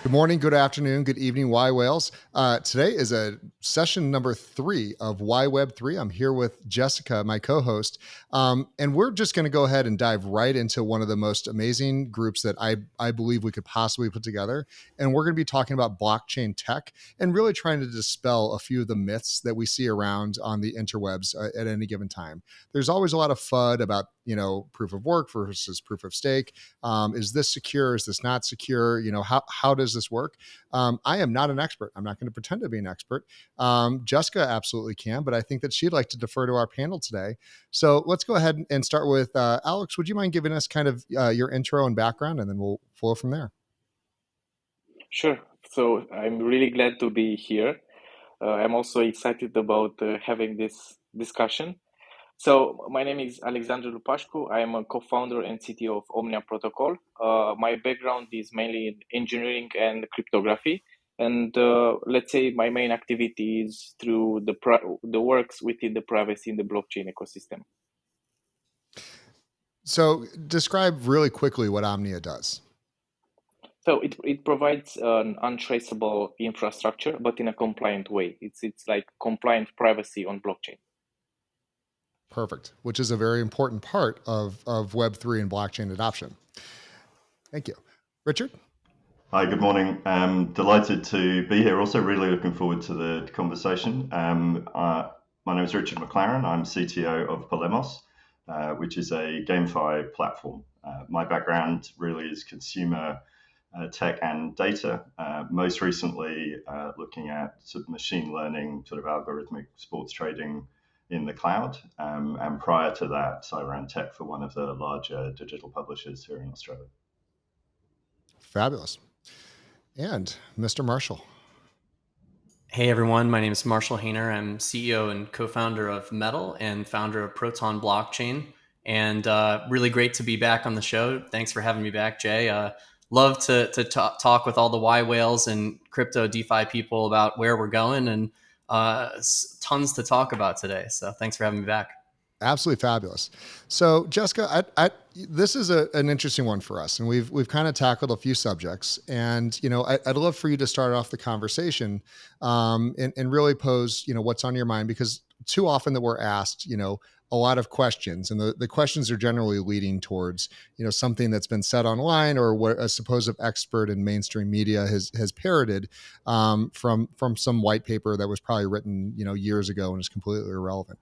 Good morning, good afternoon, good evening, yWhales. Today is a session number 3 of yWeb3. I'm here with Jessica, my co-host, and we're just going to go ahead and dive right into one of the most amazing groups that I believe we could possibly put together. And we're going to be talking about blockchain tech and really trying to dispel a few of the myths that we see around on the interwebs at any given time. There's always a lot of FUD about, proof of work versus proof of stake. Is this secure? Is this not secure? How does this work? I am not an expert. I'm not going to pretend to be an expert. Jessica absolutely can, but I think that she'd like to defer to our panel today. So let's go ahead and start with Alex. Would you mind giving us kind of your intro and background, and then we'll flow from there? Sure. So I'm really glad to be here. I'm also excited about having this discussion. So my name is Alexandru Lupascu. I am a co-founder and CTO of Omnia Protocol. My background is mainly in engineering and cryptography. And let's say my main activity is through the works within the privacy in the blockchain ecosystem. So describe really quickly what Omnia does. So it provides an untraceable infrastructure, but in a compliant way. It's like compliant privacy on blockchain. Perfect, which is a very important part of Web3 and blockchain adoption. Thank you. Richard? Hi, good morning. Delighted to be here. Also really looking forward to the conversation. My name is Richard McLaren. I'm CTO of Polemos, which is a GameFi platform. My background really is consumer tech and data, most recently looking at sort of machine learning, sort of algorithmic sports trading in the cloud. And prior to that, I ran tech for one of the larger digital publishers here in Australia. Fabulous. And Mr. Marshall. Hey everyone, my name is Marshall Hayner. I'm CEO and co-founder of Metal and founder of Proton blockchain. And really great to be back on the show. Thanks for having me back, Jay. Love to talk with all the yWhales and crypto DeFi people about where we're going, and tons to talk about today. So thanks for having me back. Absolutely fabulous. So Jessica, this is an interesting one for us, and we've kind of tackled a few subjects. And I'd love for you to start off the conversation and really pose what's on your mind, because too often that we're asked a lot of questions, and the questions are generally leading towards something that's been said online or what a supposed expert in mainstream media has parroted from some white paper that was probably written years ago and is completely irrelevant.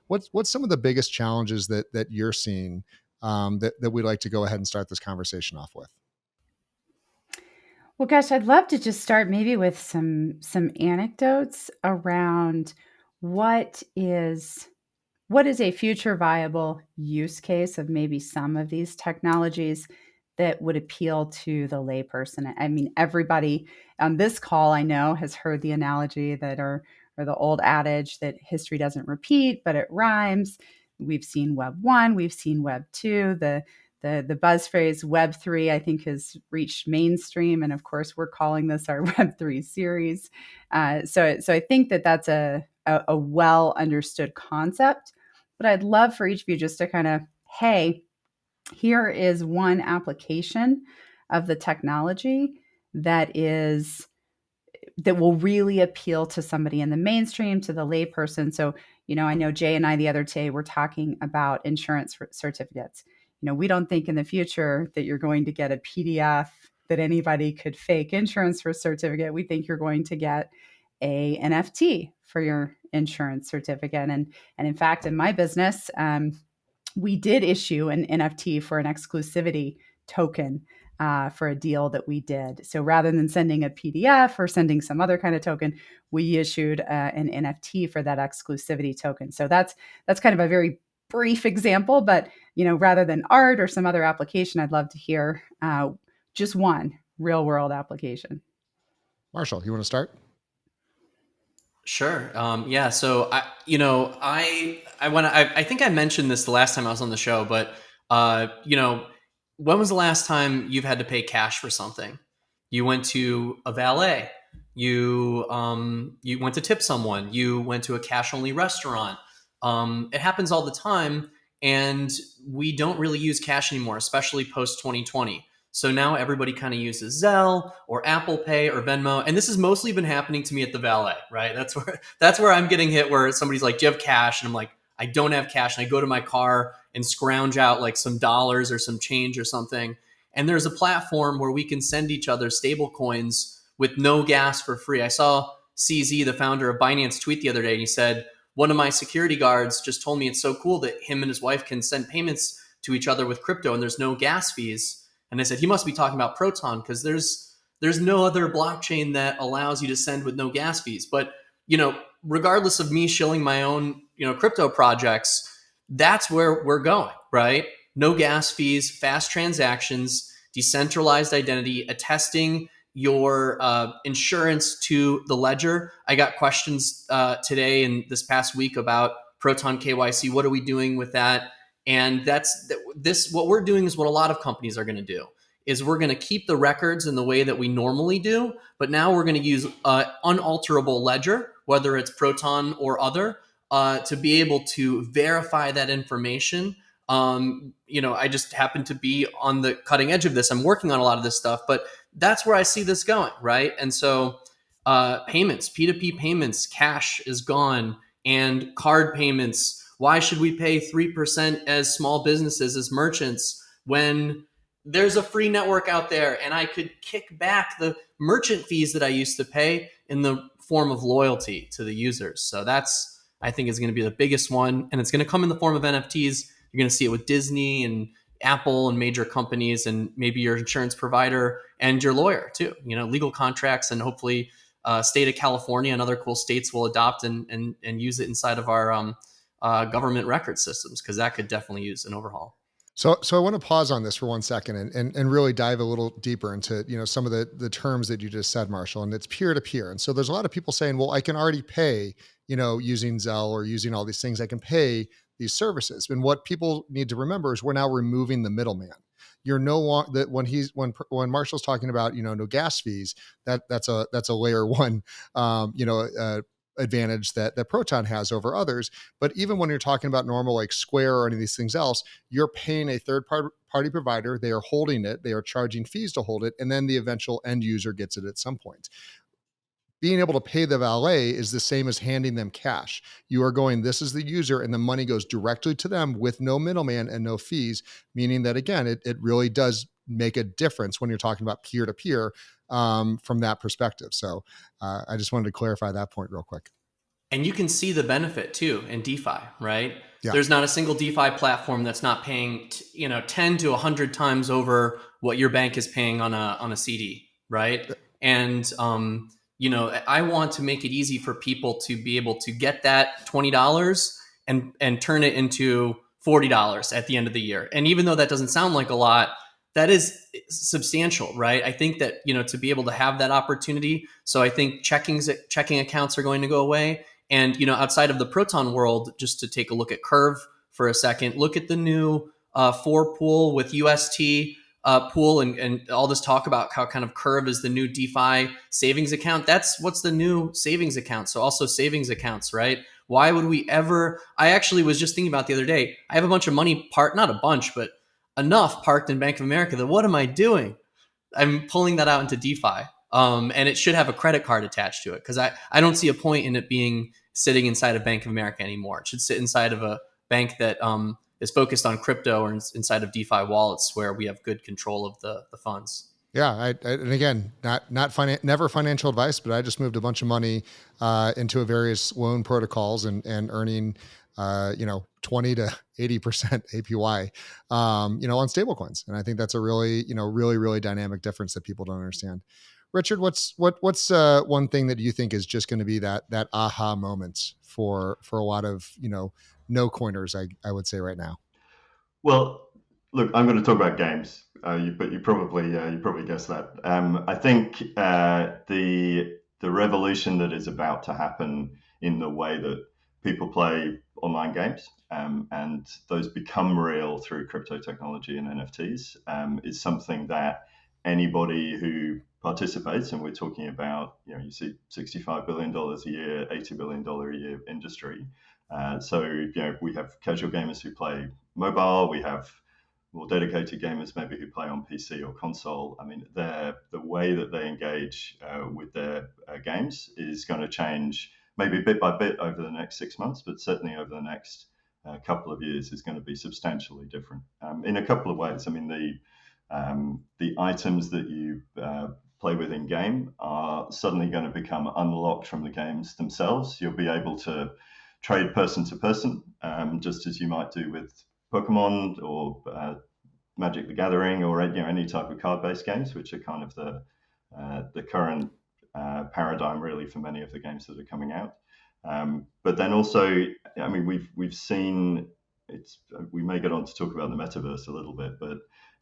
What's some of the biggest challenges that you're seeing that we'd like to go ahead and start this conversation off with? Well, gosh, I'd love to just start maybe with some anecdotes around what is a future viable use case of maybe some of these technologies that would appeal to the layperson. I mean, everybody on this call I know has heard the analogy or the old adage that history doesn't repeat, but it rhymes. We've seen Web 1, we've seen Web 2, the buzz phrase Web3, I think, has reached mainstream. And of course, we're calling this our Web3 series. So I think that's a well understood concept. But I'd love for each of you just to kind of, hey, here is one application of the technology that will really appeal to somebody in the mainstream, to the layperson. So, I know Jay and I the other day were talking about insurance certificates. We don't think in the future that you're going to get a PDF that anybody could fake insurance certificate. We think you're going to get a NFT for your insurance certificate. And in fact, in my business, we did issue an NFT for an exclusivity token for a deal that we did. So rather than sending a PDF or sending some other kind of token, we issued an NFT for that exclusivity token. So that's kind of a very brief example, but rather than art or some other application, I'd love to hear just one real world application. Marshall, you want to start? Sure. Yeah. So I think I mentioned this the last time I was on the show, but when was the last time you've had to pay cash for something? You went to a valet. You went to tip someone. You went to a cash only restaurant. It happens all the time, and we don't really use cash anymore, especially post 2020. So now everybody kind of uses Zelle or Apple Pay or Venmo. And this has mostly been happening to me at the valet, right? That's where I'm getting hit, where somebody's like, do you have cash? And I'm like, I don't have cash. And I go to my car and scrounge out like some dollars or some change or something. And there's a platform where we can send each other stable coins with no gas for free. I saw CZ, the founder of Binance, tweet the other day, and he said, one of my security guards just told me it's so cool that him and his wife can send payments to each other with crypto and there's no gas fees. And I said, he must be talking about Proton, because there's no other blockchain that allows you to send with no gas fees. But, regardless of me shilling my own, crypto projects, that's where we're going, right? No gas fees, fast transactions, decentralized identity, attesting your insurance to the ledger. I got questions today and this past week about Proton KYC. What are we doing with that? And what we're doing is what a lot of companies are going to do, is we're going to keep the records in the way that we normally do, but now we're going to use unalterable ledger, whether it's Proton or other, to be able to verify that information. I just happen to be on the cutting edge of this. I'm working on a lot of this stuff, but that's where I see this going, right? And so payments, P2P payments, cash is gone, and card payments. Why should we pay 3% as small businesses, as merchants, when there's a free network out there and I could kick back the merchant fees that I used to pay in the form of loyalty to the users? So that's, I think, is going to be the biggest one. And it's going to come in the form of NFTs. You're going to see it with Disney and Apple and major companies, and maybe your insurance provider and your lawyer too. Legal contracts, and hopefully state of California and other cool states will adopt and use it inside of our government record systems, because that could definitely use an overhaul. So I want to pause on this for 1 second and really dive a little deeper into, some of the terms that you just said, Marshall, and it's peer-to-peer. And so there's a lot of people saying, well, I can already pay, using Zelle or using all these things. I can pay these services. And what people need to remember is we're now removing the middleman. You're no longer that when Marshall's talking about, no gas fees, that's a layer one, advantage that Proton has over others. But even when you're talking about normal like Square or any of these things else, you're paying a third party provider. They are holding it. They are charging fees to hold it. And then the eventual end user gets it at some point. Being able to pay the valet is the same as handing them cash. You are going, this is the user, and the money goes directly to them with no middleman and no fees, meaning that, again, it really does make a difference when you're talking about peer-to-peer from that perspective. So I just wanted to clarify that point real quick. And you can see the benefit too in DeFi, right? Yeah. There's not a single DeFi platform that's not paying 10 to 100 times over what your bank is paying on a CD, right? And I want to make it easy for people to be able to get that $20 and turn it into $40 at the end of the year. And even though that doesn't sound like a lot, that is substantial, right? I think that, to be able to have that opportunity. So I think checking accounts are going to go away. And, outside of the Proton world, just to take a look at Curve for a second, look at the new 4 pool with UST pool and all this talk about how kind of Curve is the new DeFi savings account. That's what's the new savings account. So also savings accounts, right? Why would we ever? I actually was just thinking about the other day, I have a bunch of money not a bunch, but enough parked in Bank of America that what am I doing? I'm pulling that out into DeFi. And it should have a credit card attached to it, because I don't see a point in it being sitting inside of Bank of America anymore. It should sit inside of a bank that is focused on crypto, or inside of DeFi wallets where we have good control of the funds. Yeah, and again, never financial advice, but I just moved a bunch of money into a various loan protocols and earning 20 to 80% APY, on stablecoins. And I think that's a really, really dynamic difference that people don't understand. Richard, what's one thing that you think is just going to be that aha moment for a lot of, no coiners, I would say right now? Well, look, I'm going to talk about games, but you probably guessed that. I think the revolution that is about to happen in the way that people play online games, and those become real through crypto technology and NFTs, is something that anybody who participates, and we're talking about, you see $65 billion a year, $80 billion a year industry. So we have casual gamers who play mobile, we have more dedicated gamers maybe who play on PC or console. I mean, the way that they engage with their games is going to change maybe bit by bit over the next 6 months, but certainly over the next couple of years is going to be substantially different in a couple of ways. I mean, the items that you play with in game are suddenly going to become unlocked from the games themselves. You'll be able to trade person to person, just as you might do with Pokemon or Magic the Gathering or any type of card-based games, which are kind of the current paradigm really for many of the games that are coming out. But then also, I mean, we've seen it's. We may get on to talk about the metaverse a little bit, but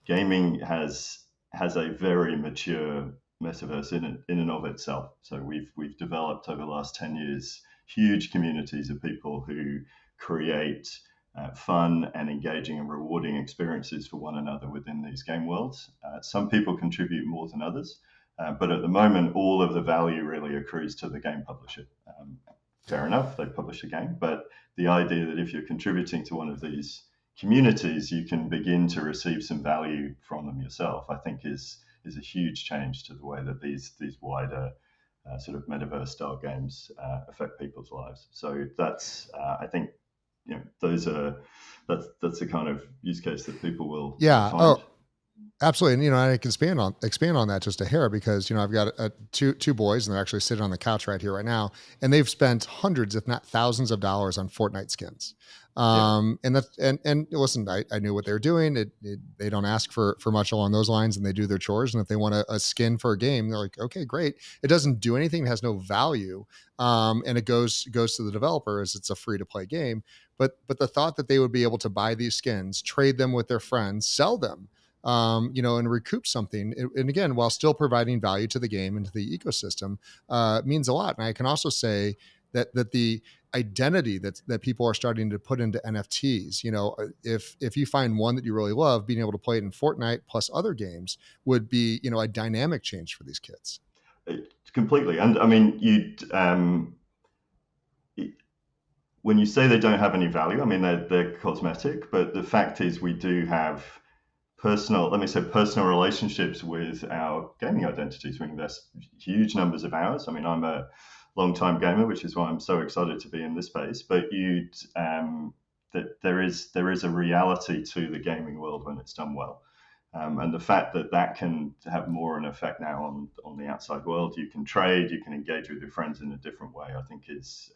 gaming has a very mature metaverse in and of itself. So we've developed over the last 10 years huge communities of people who create fun and engaging and rewarding experiences for one another within these game worlds. Some people contribute more than others, but at the moment, all of the value really accrues to the game publisher. Fair enough, they publish a game, but the idea that if you're contributing to one of these communities, you can begin to receive some value from them yourself, I think is a huge change to the way that these wider sort of metaverse style games affect people's lives. So that's I think that's the kind of use case that people will find. Oh, absolutely. And I can expand on that just a hair, because I've got two boys, and they're actually sitting on the couch right here right now, and they've spent hundreds, if not thousands, of dollars on Fortnite skins. And listen, I knew what they were doing. They don't ask for much along those lines, and they do their chores. And if they want a skin for a game, they're like, okay, great. It doesn't do anything. It has no value. And it goes to the developer as it's a free to play game. But the thought that they would be able to buy these skins, trade them with their friends, sell them, and recoup something, and again, while still providing value to the game and to the ecosystem, means a lot. And I can also say that the identity that people are starting to put into NFTs, if you find one that you really love, being able to play it in Fortnite plus other games would be, a dynamic change for these kids. Completely. And I mean, when you say they don't have any value, I mean, they're cosmetic, but the fact is we do have personal relationships with our gaming identities. We invest huge numbers of hours. I mean, I'm a long-time gamer, which is why I'm so excited to be in this space. But that there is a reality to the gaming world when it's done well, and the fact that can have more an effect now on the outside world. You can trade, you can engage with your friends in a different way. I think it's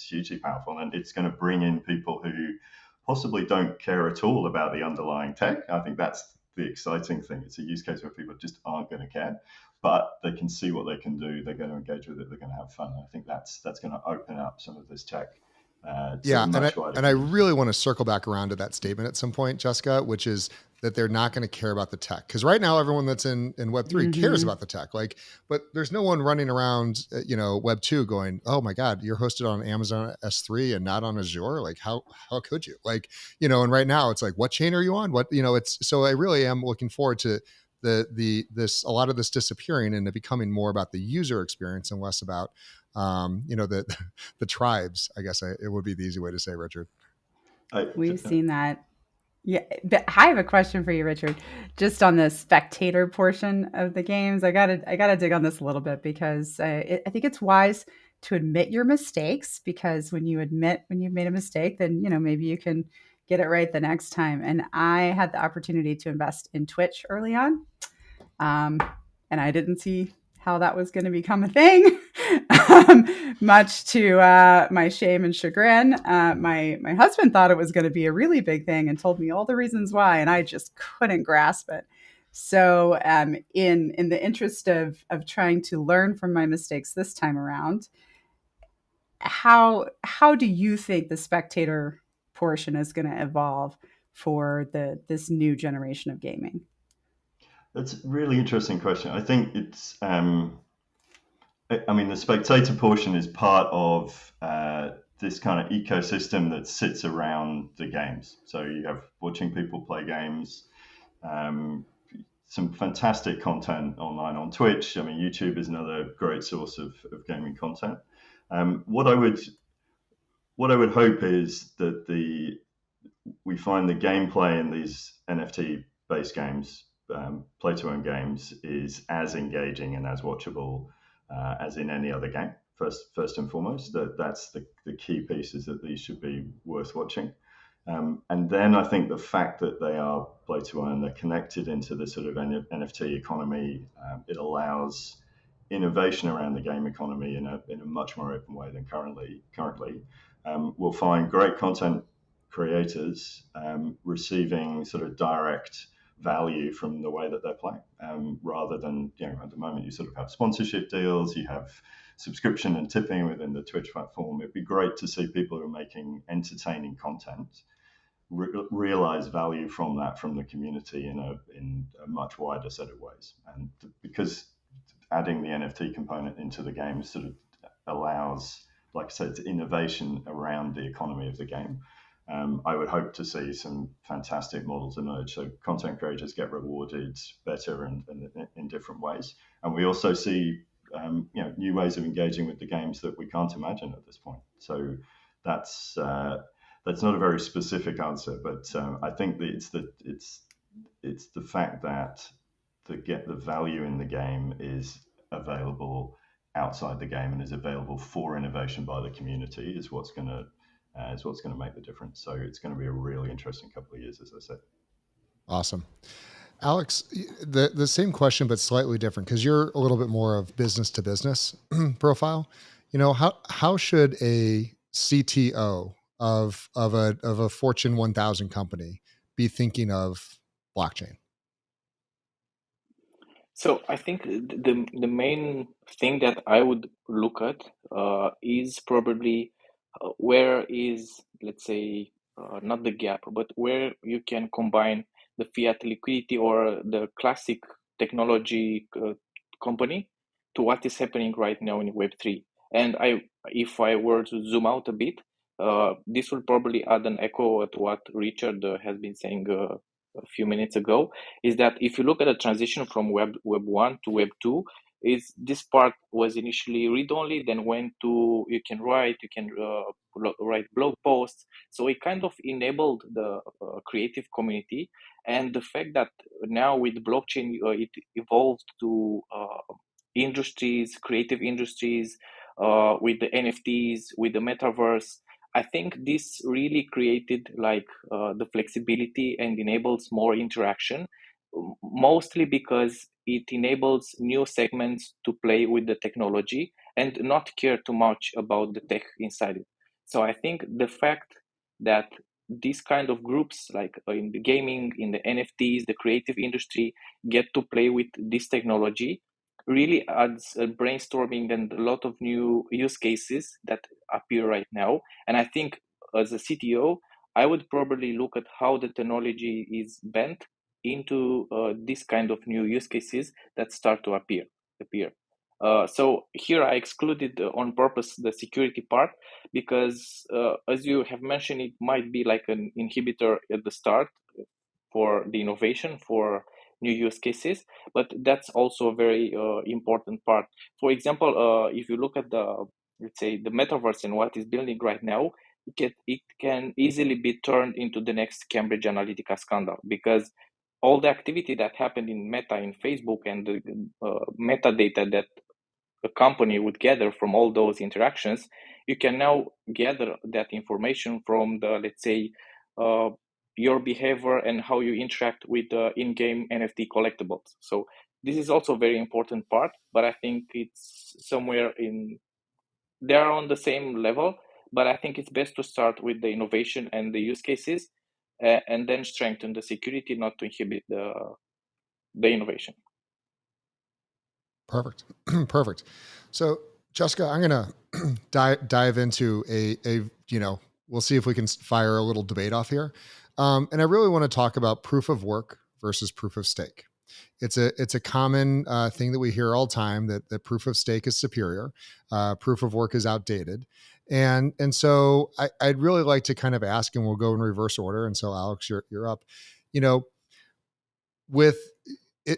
hugely powerful, and it's going to bring in people who possibly don't care at all about the underlying tech. I think that's the exciting thing. It's a use case where people just aren't going to care, but they can see what they can do. They're going to engage with it. They're going to have fun. I think that's going to open up some of this tech. And I really want to circle back around to that statement at some point, Jessica, which is that they're not going to care about the tech. Because right now, everyone that's in Web3 cares about the tech. But there's no one running around, Web2 going, oh my God, you're hosted on Amazon S3 and not on Azure. Like, how could you? And right now it's like, what chain are you on? So I really am looking forward to a lot of this disappearing and it becoming more about the user experience and less about the tribes, I guess it would be the easy way to say, Richard. We've seen that. Yeah, but I have a question for you, Richard. Just on the spectator portion of the games, I gotta dig on this a little bit, because I think it's wise to admit your mistakes, because when you admit when you've made a mistake, then maybe you can get it right the next time. And I had the opportunity to invest in Twitch early on, and I didn't see how that was going to become a thing, much to my shame and chagrin. My husband thought it was going to be a really big thing and told me all the reasons why, and I just couldn't grasp it. So in the interest of trying to learn from my mistakes this time around, how do you think the spectator portion is going to evolve for this new generation of gaming? That's a really interesting question. I think it's, the spectator portion is part of this kind of ecosystem that sits around the games. So you have watching people play games, some fantastic content online on Twitch. I mean, YouTube is another great source of gaming content. What I would hope is that we we find the gameplay in these NFT-based games, play-to-earn games, is as engaging and as watchable as in any other game. First and foremost, that's the key piece, is that these should be worth watching. And then I think the fact that they are play-to-earn, they're connected into the sort of NFT economy, it allows innovation around the game economy in a much more open way than currently. We'll find great content creators receiving sort of direct value from the way that they're playing, rather than, at the moment you sort of have sponsorship deals, you have subscription and tipping within the Twitch platform. It'd be great to see people who are making entertaining content realize value from that, from the community in a much wider set of ways. And because adding the NFT component into the game sort of allows, like I said, innovation around the economy of the game. I would hope to see some fantastic models emerge, so content creators get rewarded better and in different ways. And we also see new ways of engaging with the games that we can't imagine at this point. So that's not a very specific answer, but I think that it's the fact that the value in the game is available outside the game and is available for innovation by the community is what's going to make the difference. So it's going to be a really interesting couple of years, as I said. Awesome. Alex, the same question, but slightly different, because you're a little bit more of business to business profile. How should a CTO of a Fortune 1000 company be thinking of blockchain? So I think the main thing that I would look at is probably where is, let's say, not the gap, but where you can combine the fiat liquidity or the classic technology company to what is happening right now in Web3. And if I were to zoom out a bit, this will probably add an echo to what Richard has been saying a few minutes ago, is that if you look at the transition from Web 1 to Web 2, is this part was initially read-only, then went to you can write blog posts. So it kind of enabled the creative community, and the fact that now with blockchain it evolved to industries, creative industries, with the NFTs, with the metaverse. I think this really created the flexibility and enables more interaction, mostly because it enables new segments to play with the technology and not care too much about the tech inside it. So I think the fact that these kind of groups, like in the gaming, in the NFTs, the creative industry, get to play with this technology really adds brainstorming and a lot of new use cases that appear right now. And I think as a CTO, I would probably look at how the technology is bent into this kind of new use cases that start to appear. So here I excluded on purpose the security part, because as you have mentioned, it might be like an inhibitor at the start for the innovation, for new use cases, but that's also a very important part. For example, if you look at let's say the metaverse and what is building right now, it can easily be turned into the next Cambridge Analytica scandal, because all the activity that happened in Meta, in Facebook, and the metadata that a company would gather from all those interactions, you can now gather that information from the, let's say, your behavior and how you interact with the in-game NFT collectibles. So this is also a very important part, but I think it's somewhere they're on the same level, but I think it's best to start with the innovation and the use cases, and then strengthen the security, not to inhibit the innovation. Perfect. Perfect. So Jessica, I'm going to dive into we'll see if we can fire a little debate off here. And I really want to talk about proof of work versus proof of stake. It's a common thing that we hear all the time, that proof of stake is superior, proof of work is outdated. And so I'd really like to kind of ask, and we'll go in reverse order. And so Alex, you're up,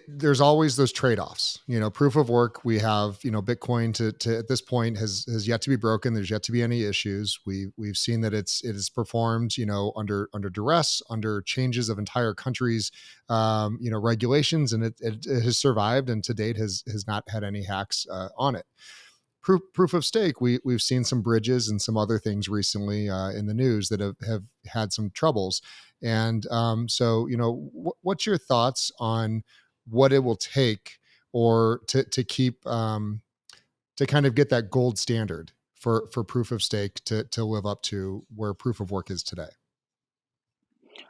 there's always those trade-offs. Proof of work, we have, Bitcoin to at this point has yet to be broken. There's yet to be any issues. We've seen that it is performed, under duress, under changes of entire countries, regulations, and it has survived, and to date has not had any hacks on it. Proof of stake, we've seen some bridges and some other things recently in the news that have had some troubles. And so, what's your thoughts on what it will take or to keep to kind of get that gold standard for proof of stake to live up to where proof of work is today?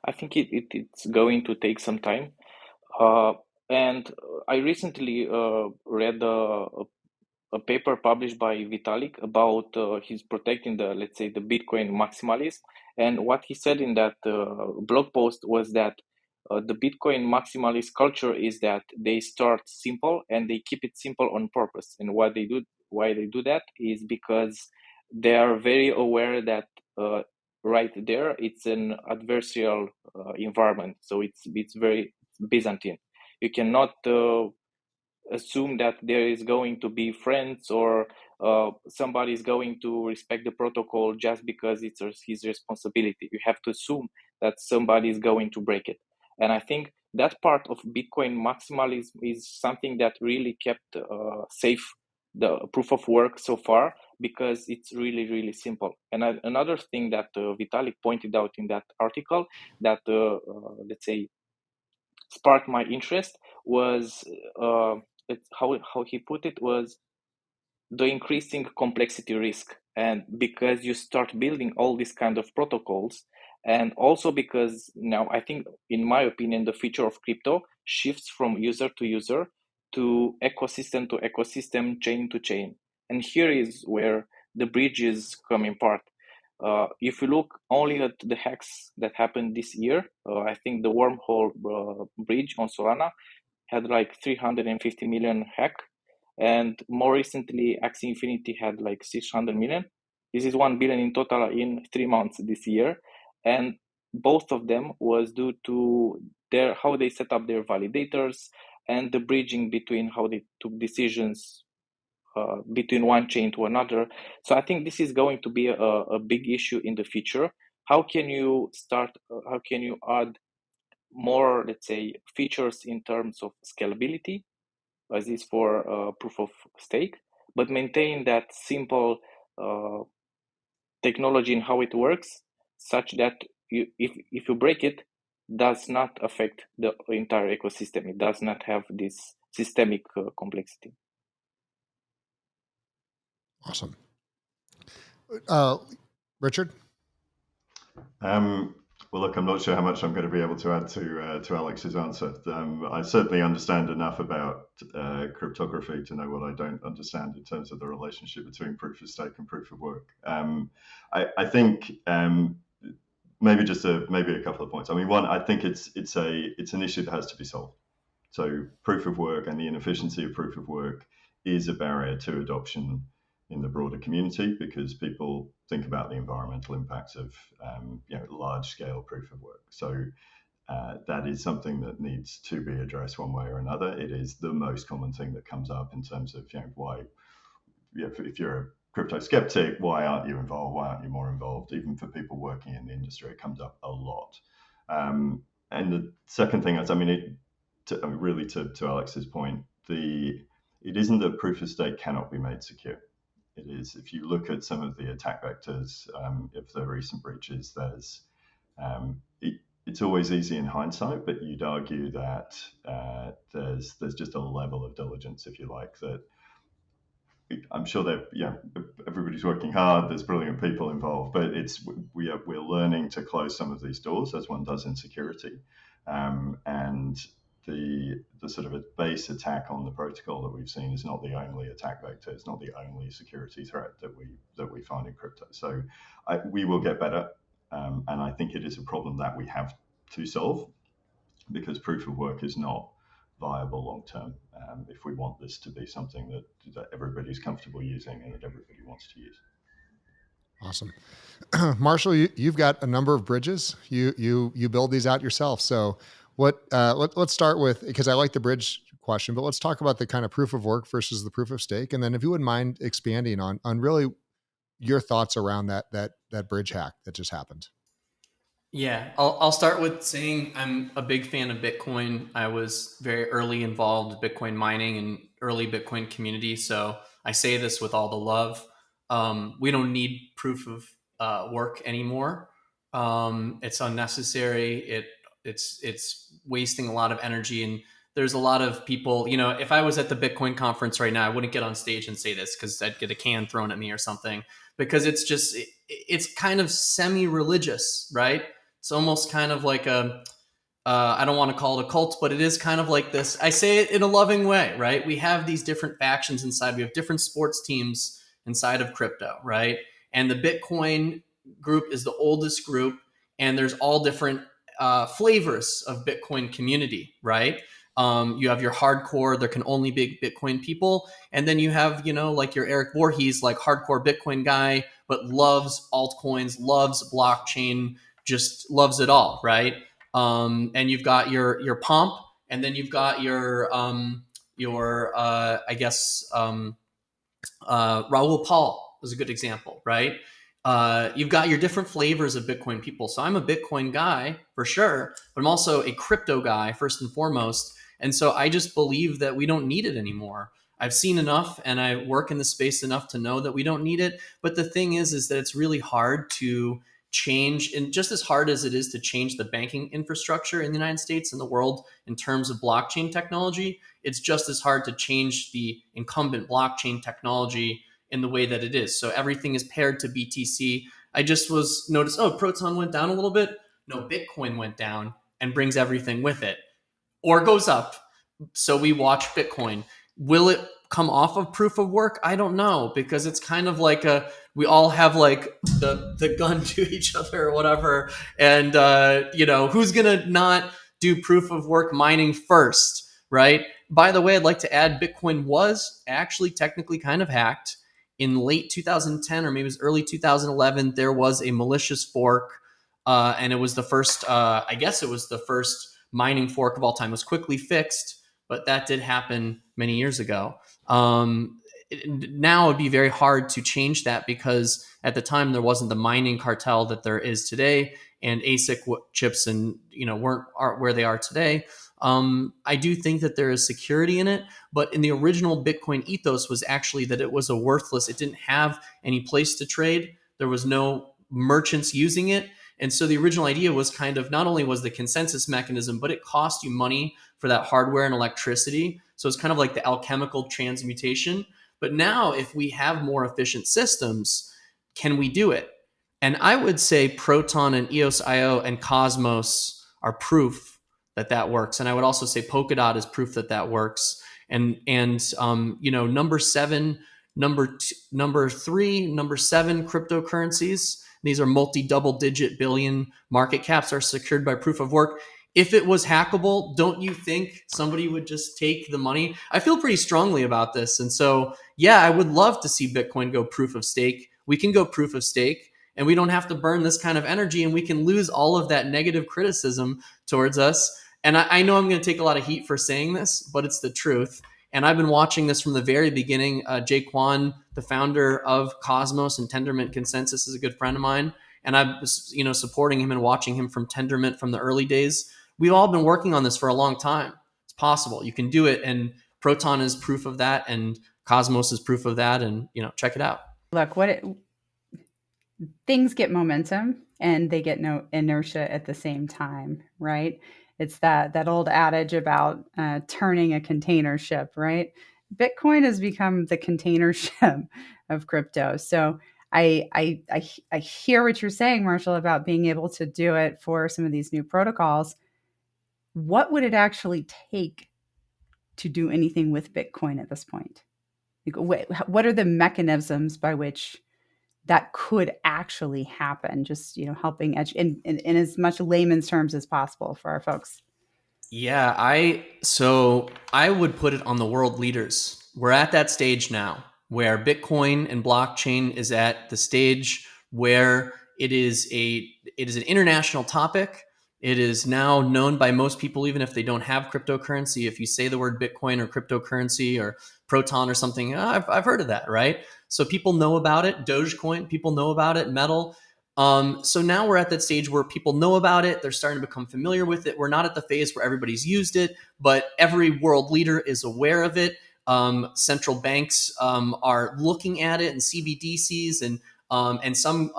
I think it's going to take some time. And I recently read a paper published by Vitalik about he's protecting let's say, the Bitcoin maximalist. And what he said in that blog post was that the Bitcoin maximalist culture is that they start simple and they keep it simple on purpose. And why they do that is because they are very aware that right there it's an adversarial environment. So it's very Byzantine. You cannot assume that there is going to be friends or somebody is going to respect the protocol just because it's his responsibility. You have to assume that somebody is going to break it. And I think that part of Bitcoin maximalism is something that really kept safe the proof of work so far, because it's really, really simple. And another thing that Vitalik pointed out in that article that, let's say, sparked my interest was how he put it was the increasing complexity risk. And because you start building all these kind of protocols, and also because now I think, in my opinion, the future of crypto shifts from user to user to ecosystem, chain to chain. And here is where the bridges come in part. If you look only at the hacks that happened this year, I think the wormhole bridge on Solana had like 350 million hack, and more recently Axie Infinity had like 600 million. This is 1 billion in total in 3 months this year, and both of them was due to how they set up their validators and the bridging between how they took decisions between one chain to another. So I think this is going to be a big issue in the future. How can you add more, let's say, features in terms of scalability, as is for proof of stake, but maintain that simple technology in how it works, such that if you break it, does not affect the entire ecosystem. It does not have this systemic complexity. Awesome. Richard? Well, look, I'm not sure how much I'm going to be able to add to Alex's answer. I certainly understand enough about cryptography to know what I don't understand in terms of the relationship between proof of stake and proof of work. I think maybe a couple of points. I mean, one, I think it's an issue that has to be solved. So proof of work and the inefficiency of proof of work is a barrier to adoption in the broader community, because people think about the environmental impacts of large-scale proof of work. So that is something that needs to be addressed one way or another. It is the most common thing that comes up in terms of why, if you're a crypto skeptic, why aren't you involved? Why aren't you more involved? Even for people working in the industry, it comes up a lot. And the second thing is, really to Alex's point, it isn't that proof of stake cannot be made secure. It is, if you look at some of the attack vectors of the recent breaches, it's always easy in hindsight, but you'd argue that there's just a level of diligence, if you like, that I'm sure that everybody's working hard. There's brilliant people involved, but we're learning to close some of these doors, as one does in security, and the sort of a base attack on the protocol that we've seen is not the only attack vector. It's not the only security threat that we find in crypto. So we will get better, and I think it is a problem that we have to solve, because proof of work is not viable long term if we want this to be something that everybody's comfortable using and that everybody wants to use. Awesome. Marshall, you've got a number of bridges. You build these out yourself. So Let's start with, because I like the bridge question, but let's talk about the kind of proof of work versus the proof of stake, and then if you wouldn't mind expanding on really your thoughts around that bridge hack that just happened. Yeah, I'll start with saying I'm a big fan of Bitcoin. I was very early involved with Bitcoin mining and early Bitcoin community. So I say this with all the love. We don't need proof of work anymore. It's unnecessary. It's wasting a lot of energy. And there's a lot of people, if I was at the Bitcoin conference right now, I wouldn't get on stage and say this because I'd get a can thrown at me or something, because it's kind of semi-religious, right? It's almost kind of like I don't want to call it a cult, but it is kind of like this. I say it in a loving way, right? We have these different factions inside. We have different sports teams inside of crypto, right? And the Bitcoin group is the oldest group, and there's all different flavors of Bitcoin community, right? You have your hardcore, there can only be Bitcoin people. And then you have, like your Eric Voorhees, like hardcore Bitcoin guy, but loves altcoins, loves blockchain, just loves it all, right? And you've got your pomp, and then you've got your Raul Paul is a good example, right? You've got your different flavors of Bitcoin people. So I'm a Bitcoin guy for sure, but I'm also a crypto guy first and foremost. And so I just believe that we don't need it anymore. I've seen enough, and I work in the space enough to know that we don't need it. But the thing is that it's really hard to change, and just as hard as it is to change the banking infrastructure in the United States and the world in terms of blockchain technology, it's just as hard to change the incumbent blockchain technology in the way that it is. So everything is paired to BTC. I just noticed, Proton went down a little bit. No, Bitcoin went down and brings everything with it, or goes up. So we watch Bitcoin. Will it come off of proof of work? I don't know, because it's kind of like we all have like the gun to each other or whatever. And, who's going to not do proof of work mining first, right? By the way, I'd like to add Bitcoin was actually technically kind of hacked. In late 2010, or maybe it was early 2011, there was a malicious fork. And it was the first, the first mining fork of all time. It was quickly fixed, but that did happen many years ago. Now it'd be very hard to change that, because at the time there wasn't the mining cartel that there is today, and ASIC chips aren't where they are today. I do think that there is security in it, but in the original Bitcoin ethos was actually that it was it didn't have any place to trade. There was no merchants using it. And so the original idea was kind of, not only was the consensus mechanism, but it cost you money for that hardware and electricity. So it's kind of like the alchemical transmutation. But now if we have more efficient systems, can we do it? And I would say Proton and EOS.io and Cosmos are proof that works. And I would also say Polkadot is proof that works. And number 7, number 3, number 7 cryptocurrencies, these are multi-double digit billion market caps, are secured by proof of work. If it was hackable, don't you think somebody would just take the money? I feel pretty strongly about this. And so, yeah, I would love to see Bitcoin go proof of stake. We can go proof of stake, and we don't have to burn this kind of energy, and we can lose all of that negative criticism towards us. And I know I'm going to take a lot of heat for saying this, but it's the truth. And I've been watching this from the very beginning. Jay Kwan, the founder of Cosmos and Tendermint Consensus, is a good friend of mine. And I was, supporting him and watching him from Tendermint from the early days. We've all been working on this for a long time. It's possible. You can do it. And Proton is proof of that. And Cosmos is proof of that. And, check it out. Look, things get momentum and they get no inertia at the same time, right? It's that old adage about turning a container ship, right? Bitcoin has become the container ship of crypto. So I hear what you're saying, Marshall, about being able to do it for some of these new protocols. What would it actually take to do anything with Bitcoin at this point? What are the mechanisms by which that could actually happen? Just, helping in as much layman's terms as possible for our folks. Yeah, I would put it on the world leaders. We're at that stage now where Bitcoin and blockchain is at the stage where it is an international topic. It is now known by most people, even if they don't have cryptocurrency. If you say the word Bitcoin or cryptocurrency or Proton or something, I've heard of that, right? So people know about it. Dogecoin, people know about it. Metal. So now we're at that stage where people know about it. They're starting to become familiar with it. We're not at the phase where everybody's used it, but every world leader is aware of it. Central banks are looking at it, and CBDCs and some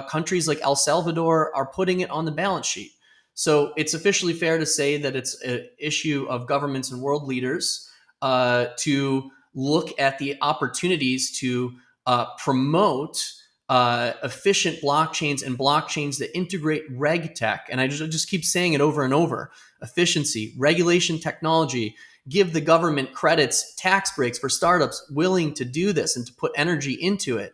countries like El Salvador are putting it on the balance sheet. So it's officially fair to say that it's an issue of governments and world leaders to look at the opportunities to promote efficient blockchains and blockchains that integrate reg tech. And I just keep saying it over and over: efficiency, regulation, technology. Give the government credits, tax breaks for startups willing to do this and to put energy into it.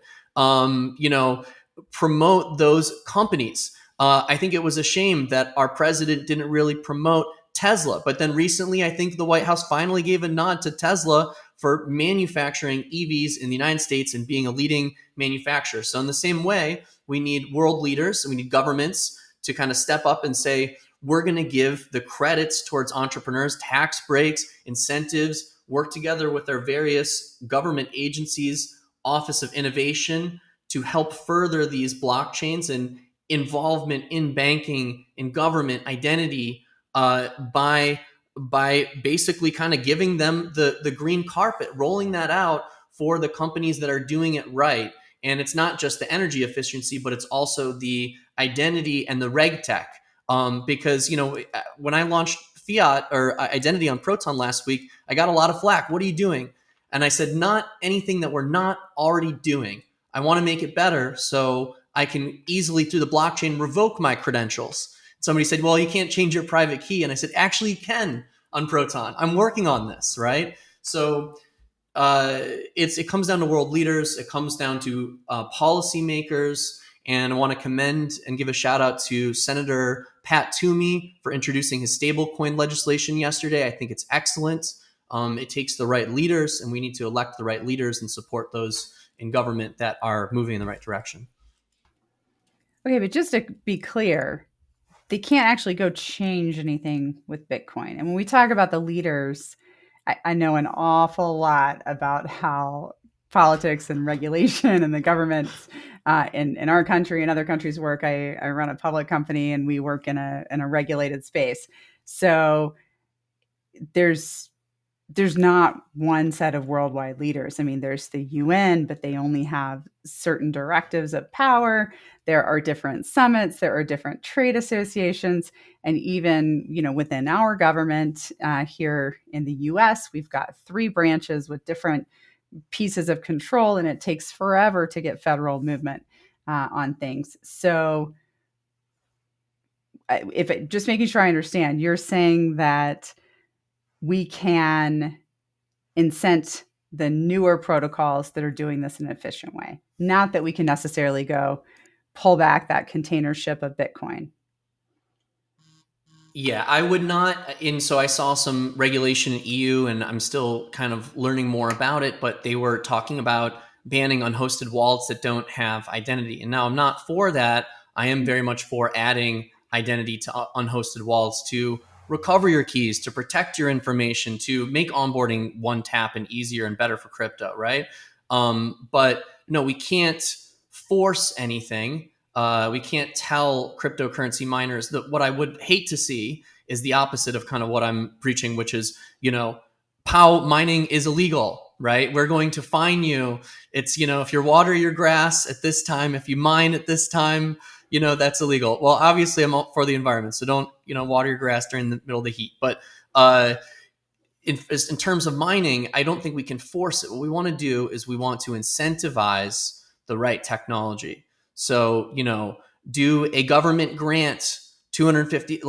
Promote those companies. I think it was a shame that our president didn't really promote Tesla, but then recently I think the White House finally gave a nod to Tesla for manufacturing EVs in the United States and being a leading manufacturer. So in the same way, we need world leaders and we need governments to kind of step up and say, we're going to give the credits towards entrepreneurs, tax breaks, incentives, work together with our various government agencies, Office of Innovation, to help further these blockchains and involvement in banking, in government, identity, by basically kind of giving them the green carpet, rolling that out for the companies that are doing it right. And it's not just the energy efficiency, but it's also the identity and the reg tech. Because, when I launched fiat or identity on Proton last week, I got a lot of flack. What are you doing? And I said, not anything that we're not already doing. I want to make it better so I can easily, through the blockchain, revoke my credentials. Somebody said, well, you can't change your private key. And I said, actually, you can on Proton. I'm working on this, right? So it comes down to world leaders. It comes down to policymakers. And I want to commend and give a shout out to Senator Pat Toomey for introducing his stablecoin legislation yesterday. I think it's excellent. It takes the right leaders, and we need to elect the right leaders and support those in government that are moving in the right direction. Okay, but just to be clear, they can't actually go change anything with Bitcoin. And when we talk about the leaders, I know an awful lot about how politics and regulation and the government in our country and other countries work. I run a public company and we work in a regulated space. So there's not one set of worldwide leaders. I mean, there's the UN, but they only have certain directives of power. There are different summits. There are different trade associations. And even, within our government here in the US, we've got 3 branches with different pieces of control, and it takes forever to get federal movement on things. So just making sure I understand, you're saying that we can incent the newer protocols that are doing this in an efficient way. Not that we can necessarily go pull back that container ship of Bitcoin. Yeah, I would not. And so I saw some regulation in EU, and I'm still kind of learning more about it, but they were talking about banning unhosted wallets that don't have identity. And now I'm not for that. I am very much for adding identity to unhosted wallets to recover your keys, to protect your information, to make onboarding one tap and easier and better for crypto, right? But no, we can't force anything. We can't tell cryptocurrency miners that. What I would hate to see is the opposite of kind of what I'm preaching, which is, POW mining is illegal, right? We're going to fine you. It's, if you water your grass at this time, if you mine at this time, that's illegal. Well, obviously I'm for the environment, so don't, water your grass during the middle of the heat. But in terms of mining, I don't think we can force it. What we want to do is we want to incentivize the right technology. So, do a government grant, 250,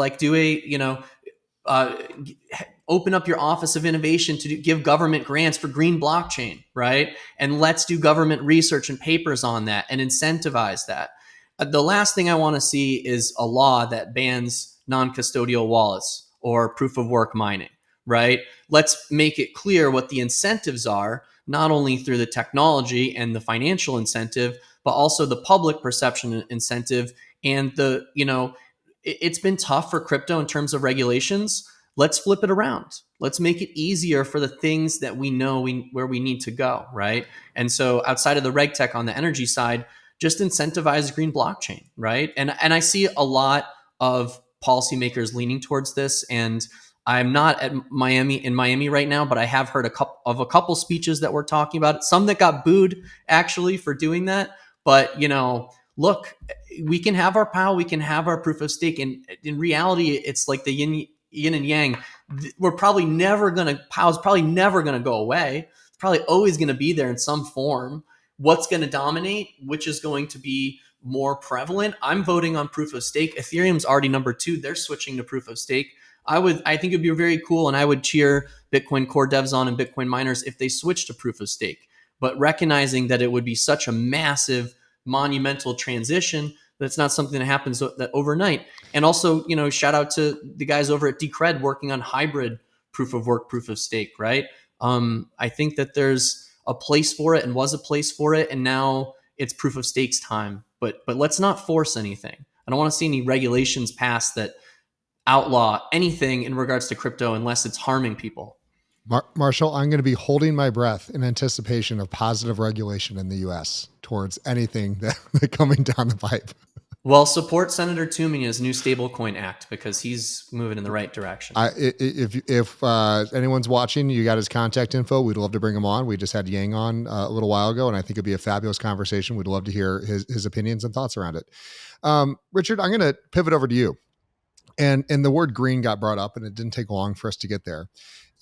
open up your Office of Innovation to give government grants for green blockchain, right? And let's do government research and papers on that and incentivize that. The last thing I want to see is a law that bans non-custodial wallets or proof of work mining, right? Let's make it clear what the incentives are, not only through the technology and the financial incentive, but also the public perception incentive and the, it's been tough for crypto in terms of regulations. Let's flip it around. Let's make it easier for the things that we know where we need to go, right? And so outside of the reg tech on the energy side, just incentivize green blockchain, right? And I see a lot of policymakers leaning towards this. And I'm not in Miami right now, but I have heard a couple speeches that were talking about it. Some that got booed actually for doing that. But look, we can have our POW, we can have our proof of stake, and in reality, it's like the yin and yang. POW's probably never gonna go away. It's probably always gonna be there in some form. What's going to dominate? Which is going to be more prevalent? I'm voting on proof of stake. Ethereum's already number 2. They're switching to proof of stake. I think it'd be very cool, and I would cheer Bitcoin core devs on and Bitcoin miners if they switched to proof of stake. But recognizing that it would be such a massive, monumental transition, that's not something that happens that overnight. And also, shout out to the guys over at Decred working on hybrid proof of work, proof of stake, right? I think that there's a place for it and was a place for it, and now it's proof of stakes time. But let's not force anything. I don't want to see any regulations passed that outlaw anything in regards to crypto unless it's harming people. Marshall, I'm going to be holding my breath in anticipation of positive regulation in the U.S. towards anything that coming down the pipe. Well, support Senator Toomey's new Stablecoin Act because he's moving in the right direction. If anyone's watching, you got his contact info. We'd love to bring him on. We just had Yang on a little while ago, and I think it'd be a fabulous conversation. We'd love to hear his opinions and thoughts around it. Richard, I'm going to pivot over to you. And the word green got brought up, and it didn't take long for us to get there.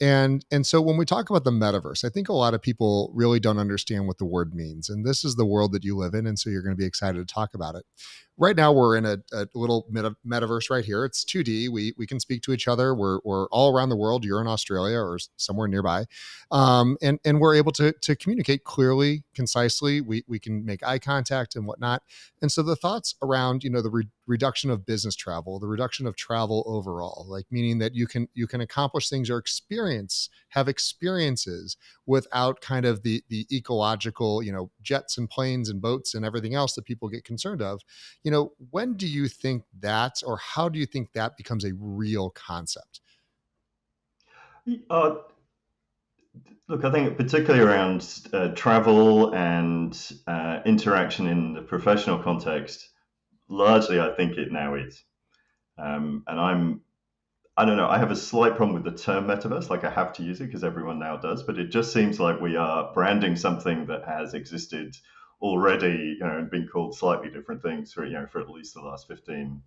And so when we talk about the metaverse, I think a lot of people really don't understand what the word means. And this is the world that you live in. And so you're going to be excited to talk about it. Right now, we're in a little metaverse right here. It's 2D. We can speak to each other. We're all around the world. You're in Australia or somewhere nearby. And we're able to communicate clearly, concisely. We can make eye contact and whatnot. And so the thoughts around, the reduction of business travel, the reduction of travel overall, like meaning that you can accomplish things or have experiences without kind of the ecological, jets and planes and boats and everything else that people get concerned of. When do you think that, or how do you think that becomes a real concept? Look, I think particularly around travel and interaction in the professional context, largely I think it now is. And I don't know, I have a slight problem with the term metaverse, like I have to use it because everyone now does, but it just seems like we are branding something that has existed already, and been called slightly different things for at least the last 15,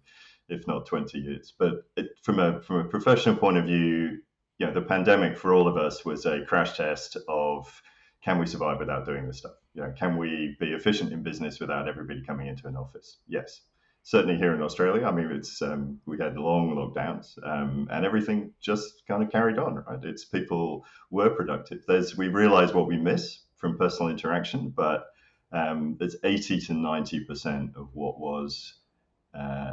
if not 20 years. But from a professional point of view, the pandemic for all of us was a crash test of, can we survive without doing this stuff? Can we be efficient in business without everybody coming into an office? Yes. Certainly here in Australia, I mean, it's we had long lockdowns, and everything just kind of carried on, right? It's people were productive. We realize what we miss from personal interaction, but there's 80 to 90% of what was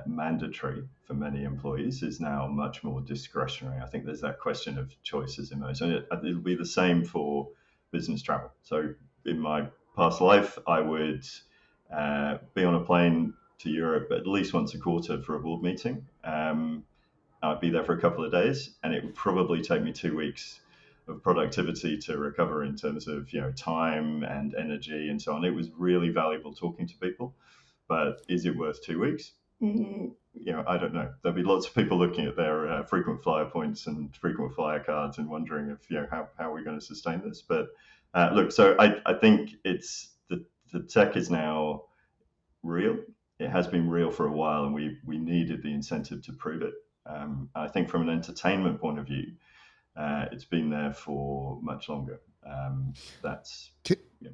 mandatory for many employees is now much more discretionary. I think there's that question of choices in those. And it'll be the same for business travel. So in my past life, I would be on a plane to Europe at least once a quarter for a board meeting. I'd be there for a couple of days, and it would probably take me 2 weeks of productivity to recover in terms of time and energy and so on. It was really valuable talking to people, but is it worth 2 weeks? I don't know. There'll be lots of people looking at their frequent flyer points and frequent flyer cards and wondering if how are we going to sustain this. But look, so I think it's the tech is now real. It has been real for a while, and we needed the incentive to prove it. I think from an entertainment point of view, it's been there for much longer.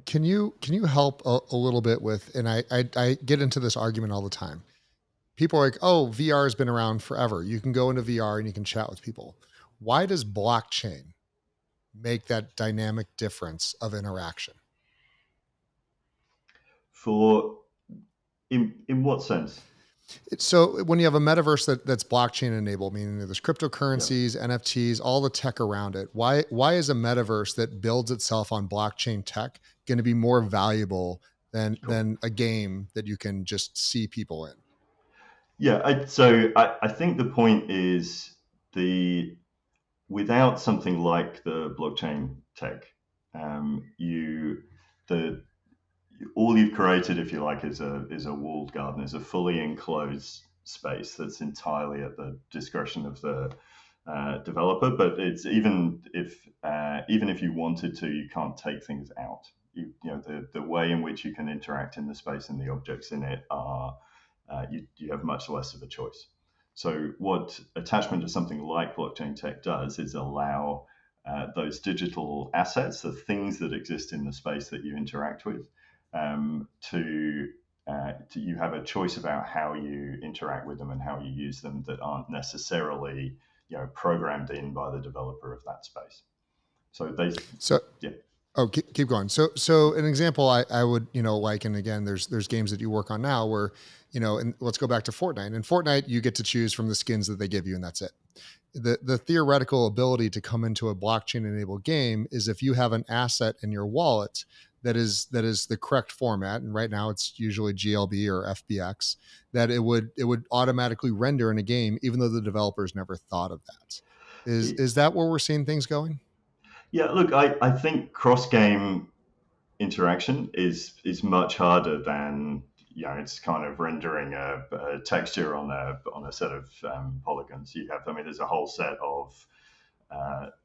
Can you help a little bit with? And I get into this argument all the time. People are like, "Oh, VR has been around forever. You can go into VR and you can chat with people." Why does blockchain make that dynamic difference of interaction? In what sense? So when you have a metaverse that's blockchain enabled, meaning there's cryptocurrencies, NFTs, all the tech around it, why is a metaverse that builds itself on blockchain tech going to be more valuable than a game that you can just see people in? Yeah, I think the point is without something like the blockchain tech, all you've created, if you like, is a walled garden, is a fully enclosed space that's entirely at the discretion of the developer. But it's even if you wanted to, you can't take things out. You know the way in which you can interact in the space and the objects in it are you have much less of a choice. So what attachment to something like blockchain tech does is allow those digital assets, the things that exist in the space that you interact with, to you have a choice about how you interact with them and how you use them that aren't necessarily programmed in by the developer of that space. So yeah. Oh, keep going. So an example I would, like, and again, there's games that you work on now where, and let's go back to Fortnite. In Fortnite, you get to choose from the skins that they give you, and that's it. The theoretical ability to come into a blockchain enabled game is if you have an asset in your wallet that is the correct format, and right now it's usually GLB or FBX, that it would automatically render in a game, even though the developers never thought of that. Is that where we're seeing things going? Yeah, look, I think cross-game interaction is much harder than it's kind of rendering a texture on a set of polygons. There's a whole set of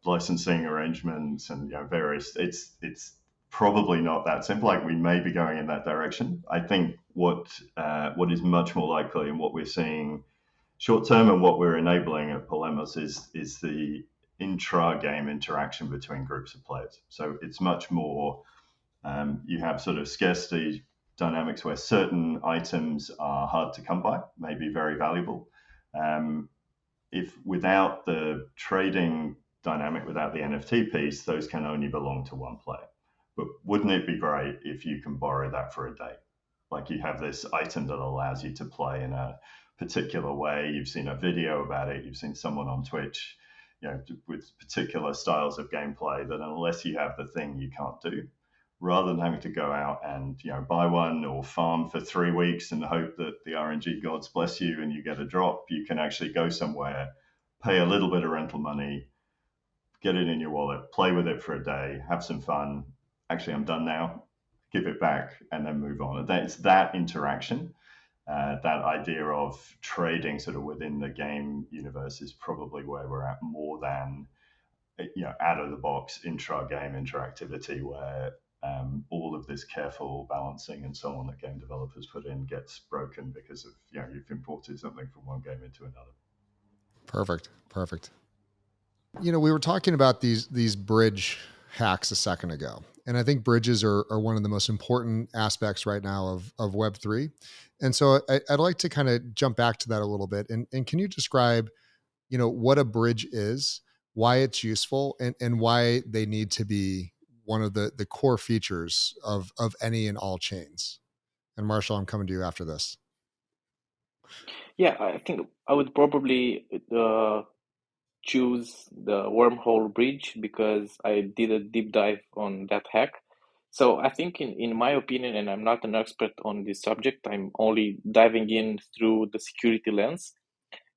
licensing arrangements and various. It's probably not that simple. Like we may be going in that direction. I think what is much more likely and what we're seeing short term and what we're enabling at Polemos is the intra-game interaction between groups of players. So it's much more, you have sort of scarcity dynamics where certain items are hard to come by, may be very valuable. If without the trading dynamic, without the NFT piece, those can only belong to one player. But wouldn't it be great if you can borrow that for a day? Like you have this item that allows you to play in a particular way. You've seen a video about it. You've seen someone on Twitch, with particular styles of gameplay that unless you have the thing, you can't do. Rather than having to go out and buy one or farm for 3 weeks and hope that the RNG gods bless you and you get a drop, you can actually go somewhere, pay a little bit of rental money, get it in your wallet, play with it for a day, have some fun. Actually, I'm done now. Give it back and then move on. It's that interaction. That idea of trading sort of within the game universe is probably where we're at more than out of the box intra-game interactivity where all of this careful balancing and so on that game developers put in gets broken because of you've imported something from one game into another. Perfect. We were talking about these bridge hacks a second ago, and I think bridges are one of the most important aspects right now of Web3. And so I'd like to kind of jump back to that a little bit. And can you describe, what a bridge is, why it's useful, and why they need to be one of the core features of any and all chains? And Marshall, I'm coming to you after this. Yeah, I think I would probably choose the wormhole bridge because I did a deep dive on that hack. So I think in my opinion, and I'm not an expert on this subject, I'm only diving in through the security lens.